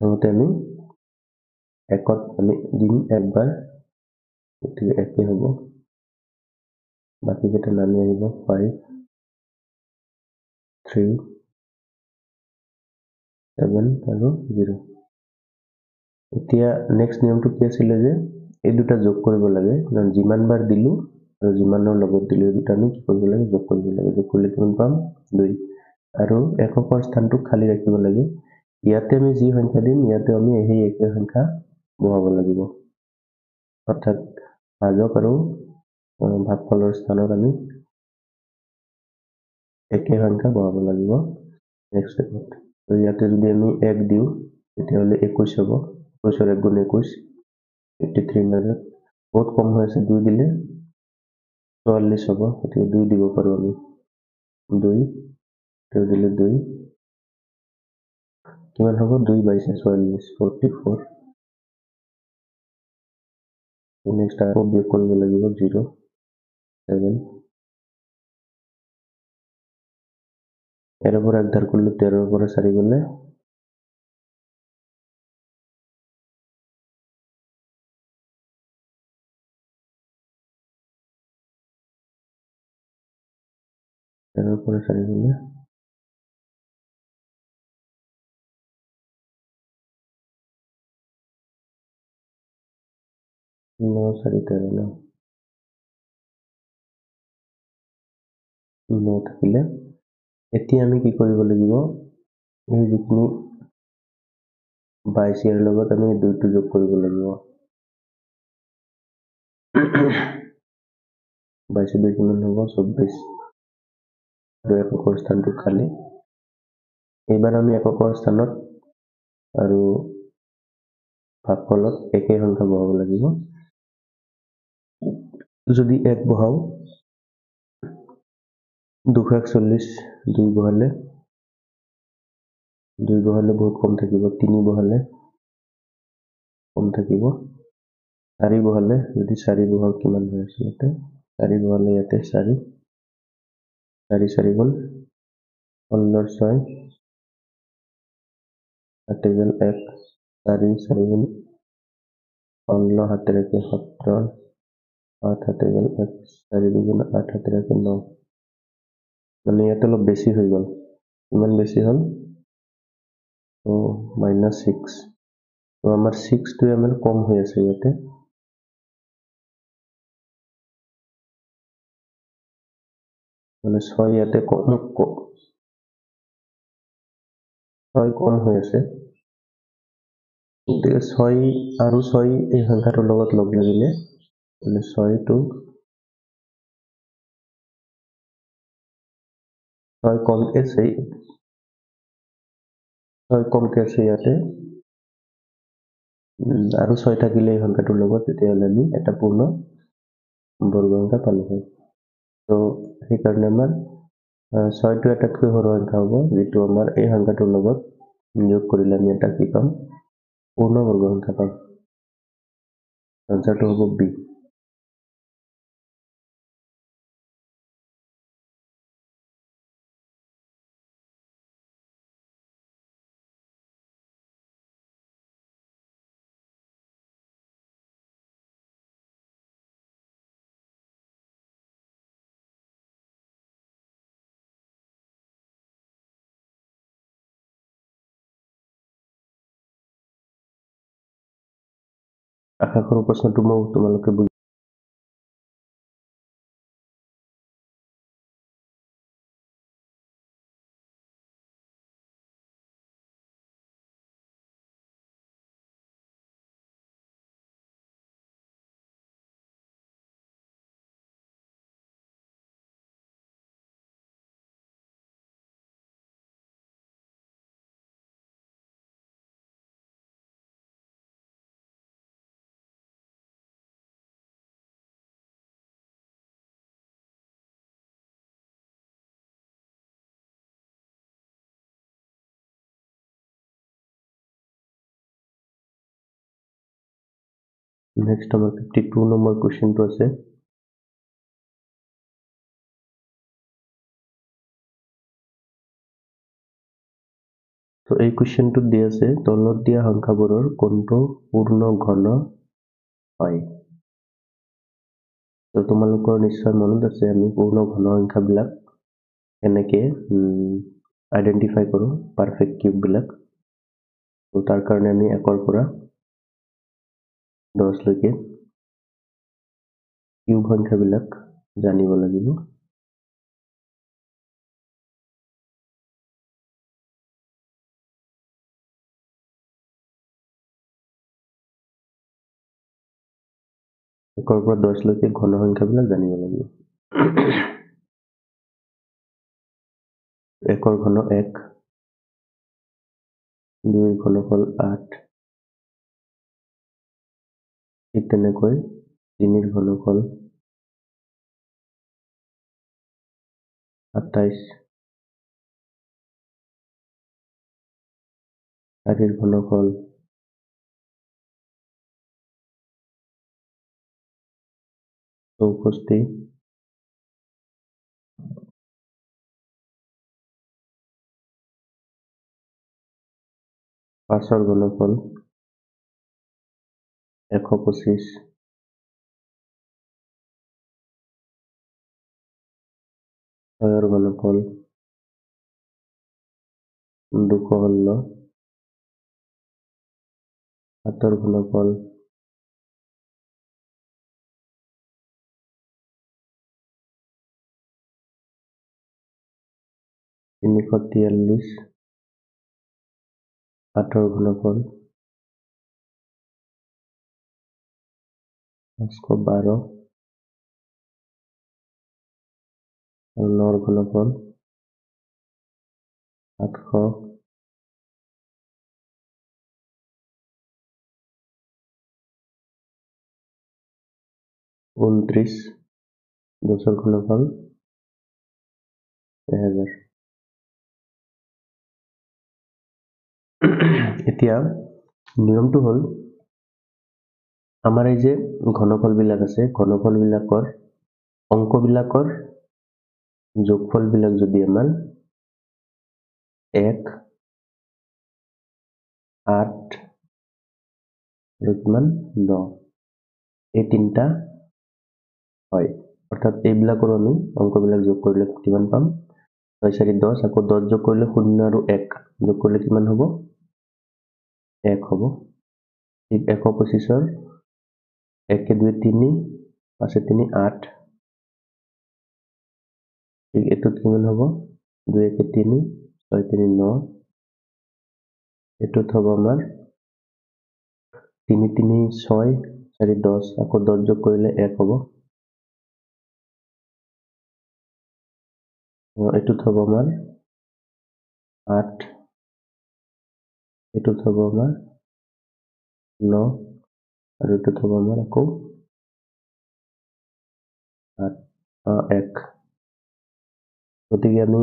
লগতে আমি 1ত আমি দিম একবাৰ গতিকে একে হ'ব বাকি কেইটা নামি আহিব 5 3 7 আৰু 0 এতিয়া নেক্সট নিয়মটো কি আছিল যে এই দুটা যোগ কৰিব লাগে কাৰণ যিমান বাৰ দিলু আৰু যিমানৰ লগত দিলু এই দুটা আমি কি কৰিব লাগে যোগ কৰিব লাগে যোগ কৰিলে কিমান পাম 2 আৰু এককৰ স্থানটো খালি ৰাখিব লাগে ইয়াতে আমি যি সংখ্যা দিম ইয়াতে আমি এই একে সংখ্যা বহাব লাগিব অৰ্থাৎ ভাজক আৰু ভাগফলৰ স্থানত আমি একে সংখ্যা বহাব লাগিব নেক্সট স্টেপত তো ইয়াতে যদি আমি 1 দিও তেতিয়াহলে 21 হ'ব 21 ৰ 1 গুণ 21 83 মাজত বহুত কম হৈ আছে 2 দিলে 44 হ'ব গতিকে 2 দিব পাৰো আমি 2 দিলে 2 কিমান হ'ব 2 22 44 44 নেক্সট আকৌ বিয়োগ কৰিব লাগিব 0 7 এৰ পৰা একধাৰ কৰিলে 13 ৰ পৰা 4 গলে 13 ৰ পৰা 4 গলে 9 4 13 9 থাকিলে এতিয়া আমি কি কৰিব লাগিব এই যিখিনি 22 ইয়াৰ লগত আমি 2 টো যোগ কৰিব লাগিব 22 2 কিমান হ'ব 24 আৰু একৰ স্থানটো খালি এইবাৰ আমি একৰ স্থানত আৰু ভাগফলত একে সংখ্যা বহাব লাগিব যদি 1 বহাও 241 2 বহালে বহুত কম থাকিব 3 বহালে কম থাকিব 4 বহালে যদি 4 বহাও কিমান হৈ আছে ইয়াতে 4 বহালে ইয়াতে 4 4 4 গুণ 15 6 হাতে গেল 1 4 4 গুণ 15 হাতে রেখে 17 8 হাতে গেল 1 4 দুগুণ 8 হাতে রেখে 9 মানে ইয়াতে অলপ বেছি হৈ গল কিমান বেছি হল তো -6 তো আমাৰ 6 টো আমাৰ কম হৈ আছে ইয়াতে মানে 6 ইয়াতে কম হৈ আছে গতিকে 6 আৰু 6 এই সংখ্যাটোৰ লগত লগ লাগিলে মানে 6 টো 6 কমকে আছে 6 কমকে আছে ইয়াতে আৰু 6 থাকিলে এই সংখ্যাটোৰ লগত তেতিয়াহলে আমি এটা পূৰ্ণ বৰ্গ সংখ্যা পালো হয় তো সেইকাৰণে আমাৰ 6 টো এটাতকৈ সৰু সংখ্যা হ'ব যেটো আমাৰ এই সংখ্যাটোৰ লগত যোগ কৰিলে আমি এটা কি পাম পূৰ্ণ বৰ্গ সংখ্যা পাম আনসাৰটো হ'ব বি আশা কৰো প্ৰশ্নটো মই তোমালোকে নেক্সট আমাৰ 52 নম্বৰ কোৱেশ্চনটো আছে তো এই কোৱেশ্চনটোত দি আছে তলত দিয়া সংখ্যাবোৰৰ কোনটো পূৰ্ণ ঘন হয়। তো তোমালোকৰ নিশ্চয় মনত আছে আমি পূৰ্ণ ঘন সংখ্যাবিলাক কেনেকে আইডেন্টিফাই কৰো পাৰফেক্ট কিউব বিলাক। তো তাৰ কাৰণে আমি 1 পৰা 10 লৈকে কিউব সংখ্যাবিলাক জানিব লাগিব। একৰ পৰা 10 লৈকে ঘন সংখ্যাবিলাক জানিব লাগিব। 1 ৰ ঘন 1, 2 ৰ ঘনফল 8, ঠিক তেনেকৈ 3 ৰ ঘনফল 27, 4 ৰ ঘনফল 64, 5 ৰ ঘনফল 125, 6 ৰ ঘনফল 216, 7 ৰ ঘনফল 343, 8 ৰ ঘনফল 512 আৰু 9 ৰ ঘনফল 729, 10 ৰ ঘনফল 1000। এতিয়া নিয়মটো হ'ল আমাৰ এই যে ঘনফল বিলাক আছে ঘনফল বিলাকৰ অংকবিলাকৰ যোগফল বিলাক যদি আমাৰ 1, 8 আৰু কিমান 9 এই তিনিটা হয়। অৰ্থাৎ এইবিলাকৰ আমি অংকবিলাক যোগ কৰিলে কিমান পাম 6 4 10 আকৌ 10 যোগ কৰিলে 0 আৰু 1 যোগ কৰিলে কিমান হ'ব 1 হ'ব। ঠিক 125 ৰ 1 2 3 5 3 8 ঠিক এটোত কিমান হ'ব 2 1 3 6 3 9 এটোত হ'ব আমাৰ 3 3 6 4 10 আকৌ 10 যোগ কৰিলে 1 হ'ব। এটোত হ'ব আমাৰ 8 এটোত হ'ব আমাৰ 9 আৰু এটোত হ'ব আমাৰ আকৌ 1। গতিকে আমি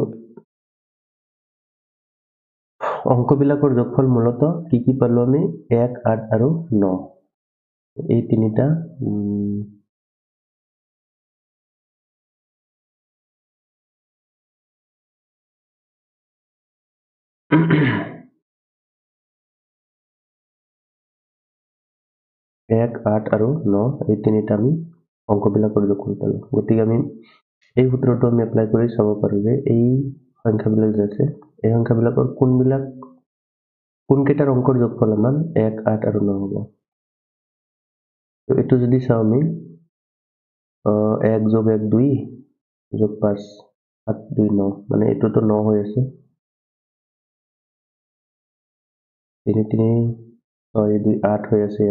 অংকবিলাকৰ যোগফল মূলত কি পালো আমি 1 8 আৰু 9 এই তিনিটা এক 8 আৰু 9 এই তিনিটা আমি অংকবিলাকৰ যোগফল পালো। গতিকে আমি এই সূত্ৰটো আমি এপ্লাই কৰি চাব পাৰো যে এই সংখ্যাবিলাক যে আছে এই সংখ্যাবিলাকৰ কোনকেইটাৰ অংকৰ যোগফল আমাৰ 1 8 আৰু 9 হ'ব। তো এইটো যদি চাও আমি 1 + 1 2 + 5 7 2 9 মানে এটোতো 9 হৈ আছে 3 3 6 2 8 হৈ আছে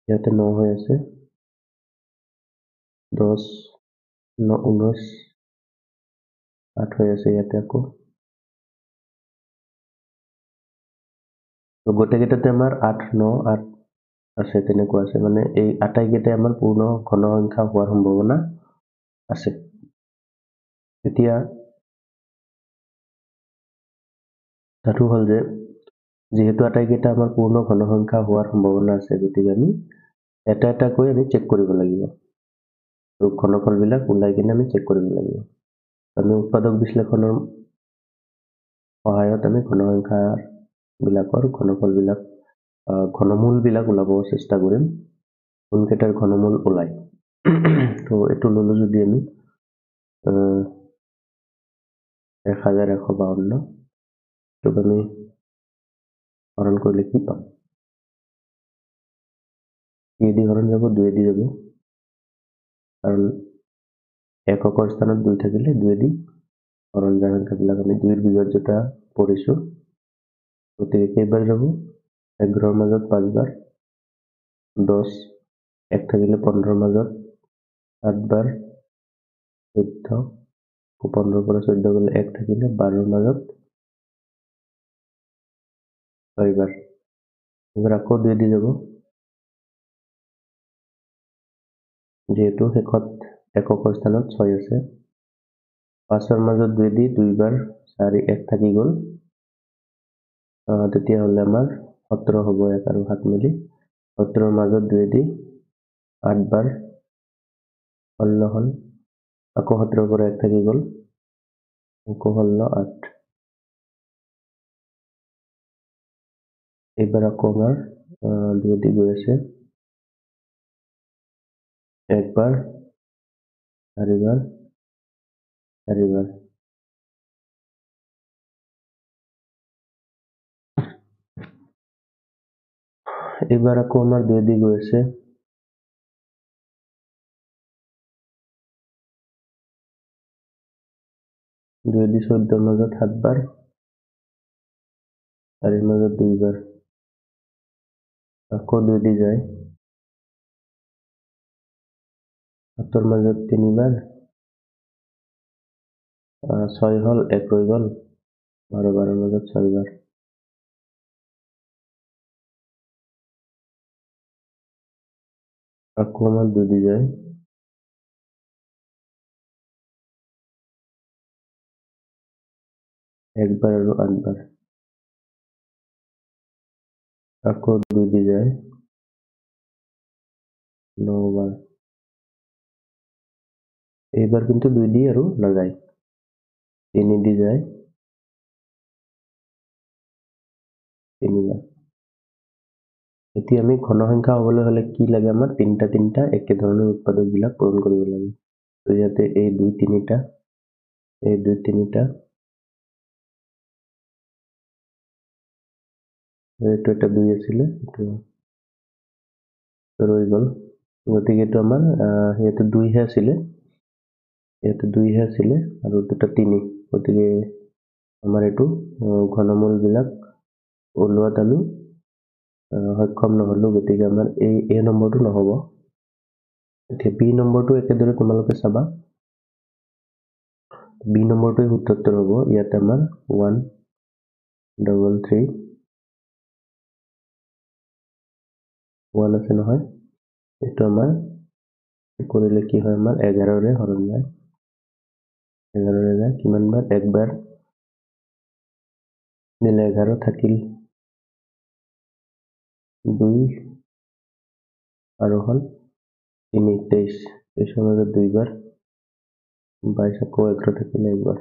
ইয়াতে 9 হৈ আছে 10 9 19 8 হৈ আছে ইয়াতে আকৌ তো গোটেইকেইটাতে আমাৰ 8 9 8 আছে তেনেকুৱা আছে মানে এই আটাইকেইটাই আমাৰ পূৰ্ণ ঘন সংখ্যা হোৱাৰ সম্ভাৱনা আছে। এতিয়া কথাটো হ'ল যে যেহেতু আটাইকেইটা আমাৰ পূৰ্ণ ঘন সংখ্যা হোৱাৰ সম্ভাৱনা আছে গতিকে আমি এটা এটাকৈ আমি চেক কৰিব লাগিব আৰু ঘনফলবিলাক ওলাই কিনে আমি চেক কৰিব লাগিব। আমি উৎপাদক বিশ্লেষণৰ আমি ঘনসংখ্যা বিলাকৰ ঘনফলবিলাক ঘনমূলবিলাক ওলাব চেষ্টা কৰিম কোনকেইটাৰ ঘনমূল ওলাই তো এটো ললো যদি আমি 1152 তো আমি হৰণ কৰিলে কি পাম 2 দি হৰণ যাব 2 দি যাব কাৰণ এককৰ স্থানত 2 থাকিলে 2 দি হৰণ যায় সংখ্যাবিলাক আমি 2 ৰ বিভাজ্যতা পঢ়িছো গতিকে কেইবাৰ যাব 11 মাজত 5 বাৰ 10 1 থাকিলে 15 মাজত 7 বাৰ 14 15 পৰা 14 গলে 1 থাকিলে 12 মাজত 6 বাৰ এবাৰ আকৌ 2 দি যাব যেহেতু শেষত এককৰ স্থানত 6 আছে 5 ৰ মাজত 2 দি 2 বাৰ 4 1 থাকি গল তেতিয়া হলে আমাৰ 17 হ'ব 1 আৰু 7 মিলি 17 ৰ মাজত 2 দি 8 বাৰ 16 হল আকৌ 17 পৰা 1 থাকি গল আকৌ 16 8 এইবাৰ আকৌ আমাৰ 2 দি গৈ আছে 1 বাৰ 4 বাৰ 4 বাৰ এইবাৰ আকৌ আমাৰ 2 দি গৈ আছে 2 দি 14 মাজত 7 বাৰ 4 মাজত 2 বাৰ আকৌ 2 দি যায় 7 মাজত 3 বাৰ 6 হল 1 ৰৈ গল 12 মাজত 6 বাৰ আকৌ আমাৰ 2 দি যায় 1 বাৰ আৰু 8 বাৰ আকৌ 2 দি যায় 9 বাৰ এইবাৰ কিন্তু 2 দি আৰু নাযায় 3 দি যায় 3 বাৰ এতিয়া আমি ঘনসংখ্যা হ'বলৈ হলে কি লাগে আমাৰ তিনটা একে ধৰণৰ উৎপাদক বিলাক পূৰণ কৰিব লাগে তো ইয়াতে এই 2 3টা এই 2 3টা এইটো এটা 2 আছিলে তো ৰৈ গল গতিকে এইটো আমাৰ ইয়াতে 2 হে আছিলে ইয়াতে 2 হে আছিলে আৰু দুটা 3 গতিকে আমাৰ এইটো ঘনমূল বিলাক ওলোৱাত আমি সক্ষম নহলো গতিকে আমাৰ এই এ নম্বৰটো নহব এতিয়া বি নম্বৰটো একেদৰে তোমালোকে চাবা বি নম্বৰটো সূত্ৰটোৰ হ'ব ইয়াতে আমাৰ 1 3 1 আছে নহয় এইটো আমাৰ কৰিলে কি হয় আমাৰ 11 ৰে হৰণ যায় 11 ৰে যায় কিমান বাৰ একবাৰ দিলে 11 থাকিল 2 আৰু হল 3 23 23 মাজত 2 বাৰ 22 আকৌ 11 থাকিলে একবাৰ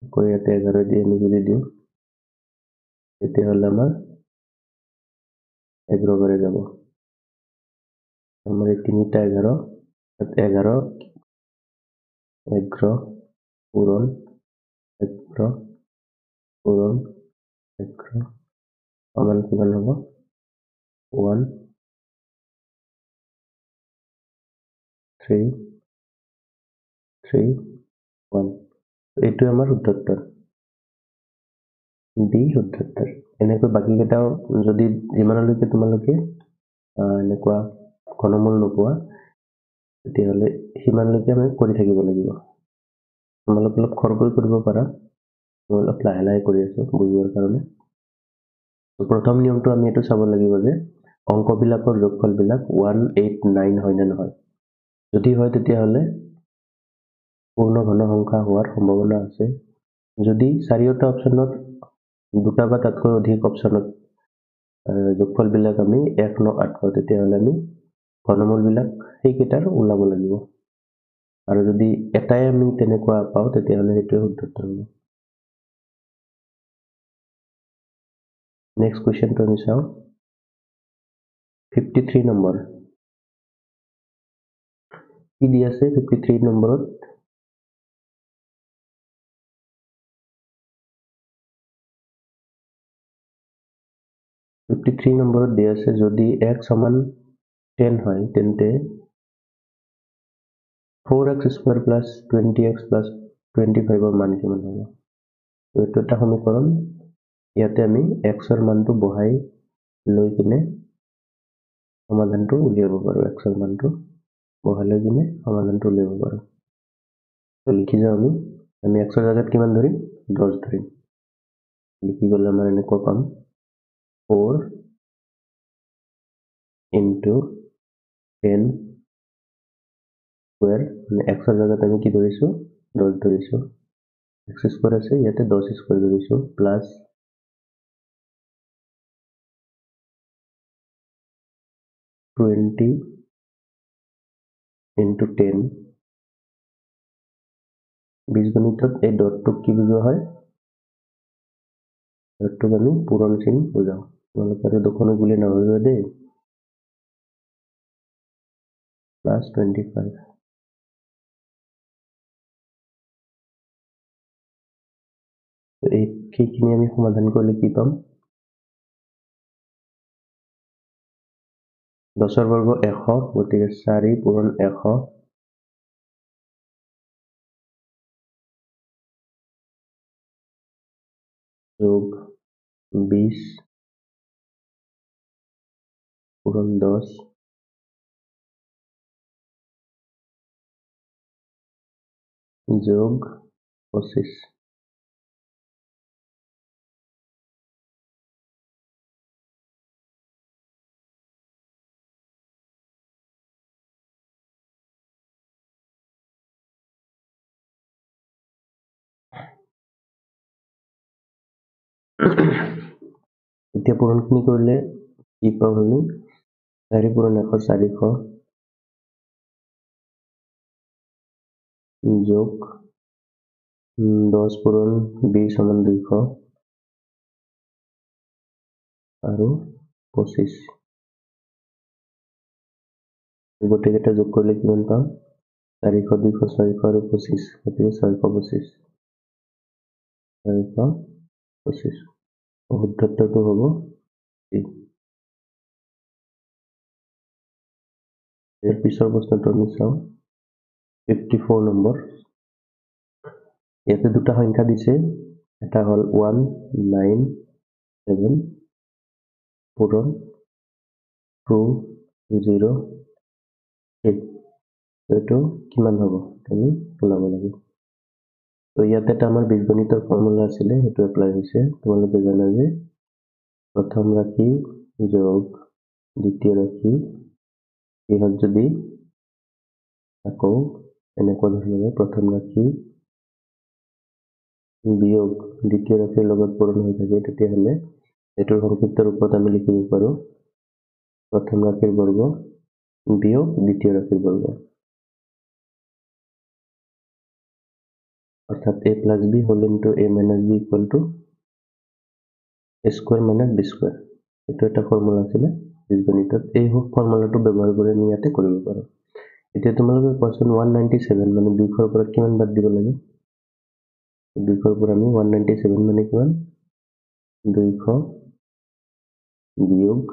আকৌ ইয়াতে 11 দি আমি যদি দিওঁ তেতিয়াহ'লে আমাৰ 11 বাৰে যাব আমাৰ এই 3টা 11 11 পূৰণ 11 পূৰণ 11 সমান কিমান হ'ব 1 3 3 1 এইটো আমাৰ উত্তৰ ডি উত্তৰ এনেকৈ বাকি কেইটাও যদি যিমানলৈকে তোমালোকে এনেকুৱা ঘনমূল নোপোৱা তেতিয়াহ'লে সিমানলৈকে আমি কৰি থাকিব লাগিব তোমালোকে অলপ খৰকৈ কৰিব পাৰা মই অলপ লাহে লাহে কৰি আছো বুজিবৰ কাৰণে প্ৰথম নিয়মটো আমি এইটো চাব লাগিব যে অংকবিলাকৰ যোগফলবিলাক 189 হয় নে নহয় যদি হয় তেতিয়াহ'লে পূৰ্ণ ঘন সংখ্যা হোৱাৰ সম্ভাৱনা আছে যদি চাৰিওটা অপচনত দুটা বা তাতকৈ অধিক অপচনত যোগফলবিলাক আমি 198 পাওঁ তেতিয়াহ'লে আমি ঘনমূলবিলাক সেইকেইটাৰ ওলাব লাগিব আৰু যদি এটাই আমি তেনেকুৱা পাওঁ তেতিয়াহ'লে সেইটোৱে শুদ্ধ উত্তৰ হ'ব নেক্সট কুৱেশ্যনটো আমি চাওঁ 53 নম্বৰ কি দি আছে 53 নম্বৰত 53 নম্বৰত দিয়া আছে যদি x সমান 10 হয় তেন্তে 4x square plus 20x plus 25 ৰ মান কিমান হ'ব এইটো এটা সমীকৰণ ইয়াতে আমি x ৰ মানটো বহাই লৈ কিনে সমাধানটো উলিয়াব পাৰো x ৰ মানটো বহাই লৈ কিনে সমাধানটো উলিয়াব পাৰো তো লিখি যাও আমি x ৰ জায়গাত কিমান ধৰিম 10 ধৰিম লিখি গলে আমাৰ এনেকৈ পাম 4 into 10 square মানে x ৰ জায়গাত আমি কি ধৰিছো 10 ধৰিছো x স্কয়াৰ আছে ইয়াতে 10 স্কয়াৰ ধৰিছো প্লাস 20 into 10 বীজগণিতত এই ডটটোক কি বুজোৱা হয় ডটটোক আমি পূৰণ চিন বুজাও তোমালোকে দুখনো গুলি নভাবিবা দেই প্লাস 25 তো এইখিনি আমি সমাধান কৰিলে কি পাম 10 ৰ বৰ্গ 100 গতিকে 4 পূৰণ 100 যোগ 20 পূৰণ 10 যোগ 25 এতিয়া পূৰণখিনি কৰিলে কি পাম আমি 4 পূৰণ 100 400 যোগ 10 পূৰণ 20 সমান 200 আৰু 25 গোটেইকেইটা যোগ কৰিলে কিমান পাম 400 200 600 আৰু 25 গতিকে 625 625 শুদ্ধত্বটো হ'ব ইয়াৰ পিছৰ প্ৰশ্নটো আমি চাওঁ 54 নম্বৰ ইয়াতে দুটা সংখ্যা দিছে এটা হল 197 পূৰণ 208 এইটো কিমান হ'ব আমি ওলাব লাগে তো ইয়াতে এটা আমাৰ বীজগণিতৰ ফৰ্মুলা আছিলে সেইটো এপ্লাই হৈছে তোমালোকে জানা যে প্ৰথম ৰাশি যোগ দ্বিতীয় ৰাশি ইহত যদি আকৌ এনেকুৱা ধৰণে প্ৰথম ৰাশি বিয়োগ দ্বিতীয় ৰাশিৰ লগত পূৰণ হৈ থাকে তেতিয়াহ'লে এটোৰ সংক্ষিপ্ত ৰূপত আমি লিখিব পাৰো প্ৰথম ৰাশিৰ বৰ্গ বিয়োগ দ্বিতীয় ৰাশিৰ বৰ্গ অৰ্থাৎ a plus b whole into a minus b equal to a square minus b square এটো এটা ফৰ্মুলা আছিল বীজগণিতত এই ফৰ্মুলাটো ব্যৱহাৰ কৰি আমি ইয়াতে কৰিব পাৰো এতিয়া তোমালোকে কোৱেশ্চন 197 মানে 200 ৰ পৰা কিমান বাদ দিব লাগে 200 ৰ পৰা আমি 197 মানে কিমান 200 বিয়োগ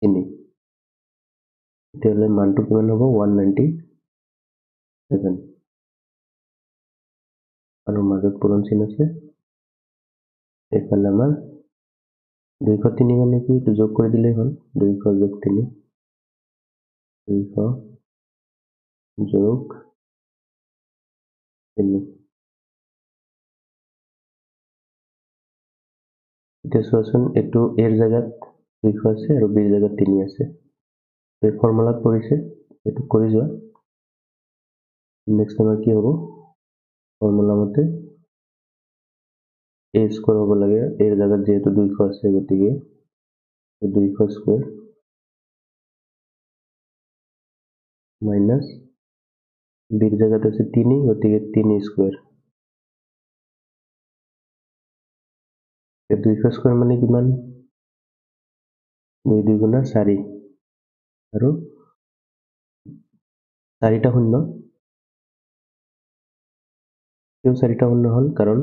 3 তেতিয়াহ'লে মানটো কিমান হ'ব 197 আৰু মাজত পূৰণ চিন আছে এইফালে আমাৰ 203 মানে কি যোগ কৰি দিলেই হ'ল 200 যোগ 3 200 যোগ 3 এতিয়া চোৱাচোন এইটো এৰ জাগাত 200 আছে আৰু বিৰ জাগাত 3 আছে এই ফৰ্মুলাত পৰিছে এইটো কৰি যোৱা নেক্সট আমাৰ কি হ'ব ফৰ্মুলা মতে a স্কয়ার হ'ব লাগে এর জাগাত যেহেতু 200 আছে গতিকে 200 স্কয়ার মাইনাস বির জাগাত আছে 3 গতিকে 3 স্কয়ার 2 স্কয়াৰ মানে কিমান 2 2 গুণা 4 আৰু 4টা শূন্য কিয় 4টা শূন্য হল কাৰণ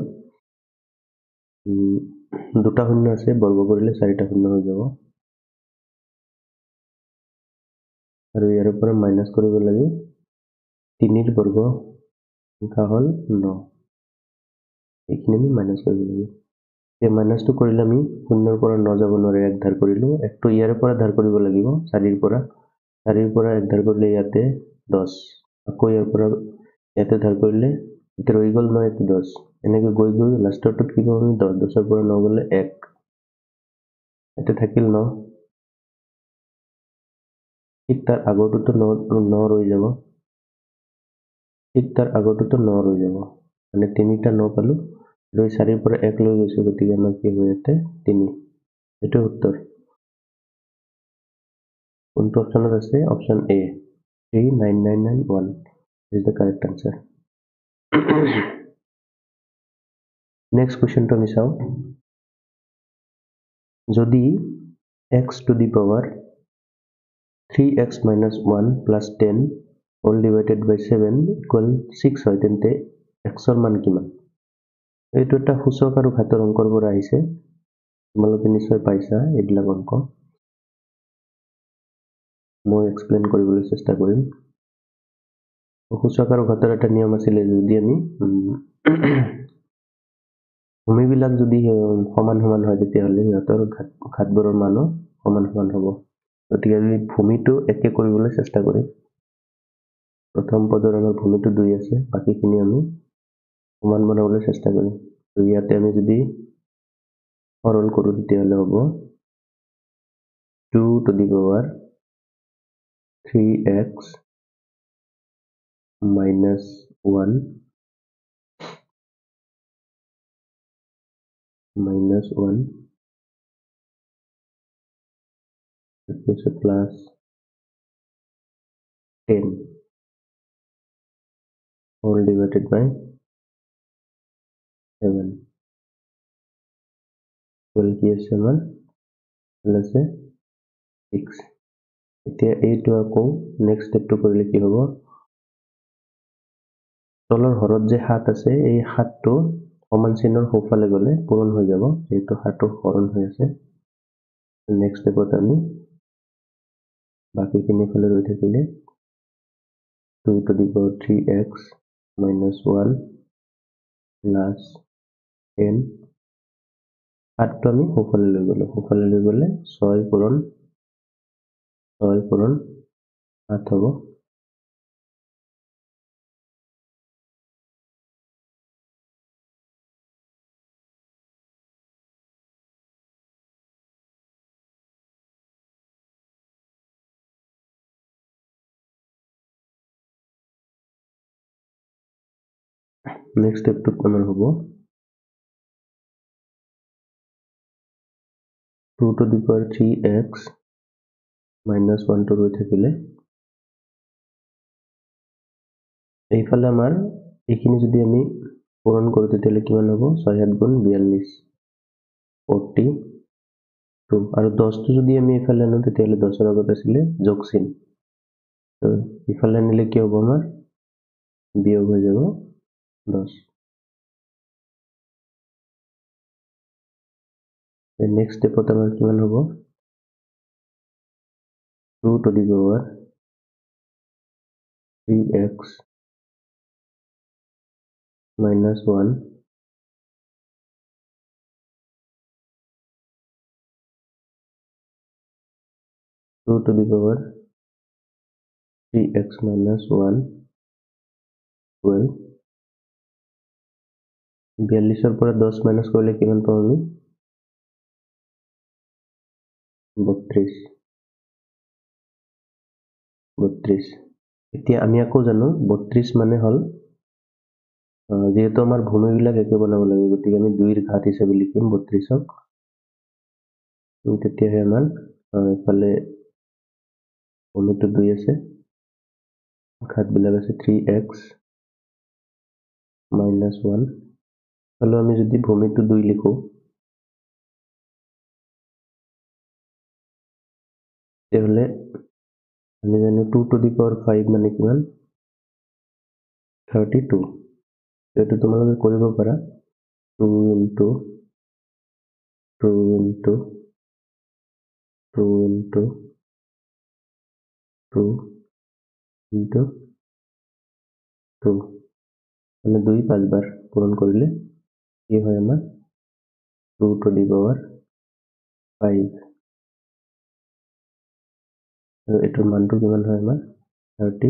দুটা শূন্য আছে বৰ্গ কৰিলে 4টা শূন্য হৈ যাব আৰু ইয়াৰ পৰা মাইনাস কৰিব লাগে 3 ৰ বৰ্গ সংখ্যা হল 9 এইখিনি আমি মাইনাস কৰিব লাগে এই মাইনাসটো কৰিলে আমি 0 ৰ পৰা 9 যাব নোৱাৰে এক ধাৰ কৰিলো একটো ইয়াৰ পৰা ধাৰ কৰিব লাগিব 4 ৰ পৰা 4 ৰ পৰা এক ধাৰ কৰিলে ইয়াতে 10 আকৌ ইয়াৰ পৰা ইয়াতে ধাৰ কৰিলে এটা ৰৈ গল 9 এটা 10 এনেকৈ গৈ গৈ লাষ্টৰটোত কি কৰিব আমি 10 10 ৰ পৰা 9 গলে 1 এটা থাকিল 9 ঠিক তাৰ আগৰটোতো 9 ৰৈ যাব ঠিক তাৰ আগৰটোতো 9 ৰৈ যাব মানে তিনিটা 9 পালো আৰু 4 ৰ পৰা 1 লৈ গৈছো গতিকে আমাৰ কি হৈ আছে 3 এটো উত্তৰ কোনটো অপচনত আছে option A 39991 is the correct answer next question to আমি চাও যদি x to the power 3x minus 1 plus 10 all divided by 7 equal 6 হয় তেন্তে x ৰ মান কিমান এইটো এটা সূচক আৰু ঘাতৰ অংকৰ পৰা আহিছে তোমালোকে নিশ্চয় পাইছা এইবিলাক অংক মই এক্সপ্লেইন কৰিবলৈ চেষ্টা কৰিম সূচক আৰু ঘাতৰ এটা নিয়ম আছিল যদি আমি ভূমিবিলাক যদি সমান সমান হয় তেতিয়াহলে সিহঁতৰ ঘাতবোৰৰ মানো সমান সমান হ'ব গতিকে আমি ভূমিটো একে কৰিবলৈ চেষ্টা কৰিম প্ৰথম পদৰ আমাৰ ভূমিটো 2 আছে বাকিখিনি আমি সমান বনাবলৈ চেষ্টা কৰিম তো ইয়াতে আমি যদি সৰল কৰো তেতিয়াহলে হ'ব 2 to the power 3x minus 1 minus 1 plus 10 all divided by 7 equal কি আছে আমাৰ আছে 6 এতিয়া এইটো আকৌ নেক্সট স্টেপটো কৰিলে কি হ'ব তলৰ হৰত যে 7 আছে এই 7টো সমান চিহ্নৰ সোঁফালে গলে পূৰণ হৈ যাব যেহেতু 7টো হৰণ হৈ আছে নেক্সট স্টেপত আমি বাকিখিনি ফালে ৰৈ থাকিলে 2 to the power 3x minus 1 plus 10 7টো আমি সোঁফালে লৈ গলে 6 পূৰণ 7 হ'ব নেক্সট স্টেপটো আমাৰ হ'ব 2 to the power 3x minus 1 টো ৰৈ থাকিলে এইফালে আমাৰ এইখিনি যদি আমি পূৰণ কৰো তেতিয়াহলে কিমান হ'ব 6 7 গুণ 42 42 আৰু 10 টো যদি আমি এইফালে আনো তেতিয়াহলে 10 ৰ আগত আছিলে যোগ চিন তো ইফালে আনিলে কি হ'ব আমাৰ বিয়োগ হৈ যাব 10 নেক্সট স্টেপত আমাৰ কিমান হ'ব 2 to the power 3x minus 1 2 to the power 3x minus 1 12 42 পৰা 10 মাইনাস কৰিলে কিমান পাম আমি 32 এতিয়া আমি আকৌ জানো 32 মানে হল যেহেতু আমাৰ ভূমিবিলাক একে বনাব লাগে গতিকে আমি 2 ৰ ঘাত হিচাপে লিখিম 32ক তেতিয়াহে আমাৰ ইফালে ভূমিটো 2 আছে ঘাতবিলাক আছে 3x minus 1 হলো আমি যদি ভূমিটো 2 লিখো তেতিয়াহ'লে আমি জানো 2 to the power 5 মানে কিমান 32 এইটো তোমালোকে কৰিব পাৰা 2 into 2 into 2 into 2 into 2 মানে 2 5 বাৰ পূৰণ কৰিলে কি হয় আমাৰ 2 to the power 5 আৰু এটোৰ মানটো কিমান হয় আমাৰ 30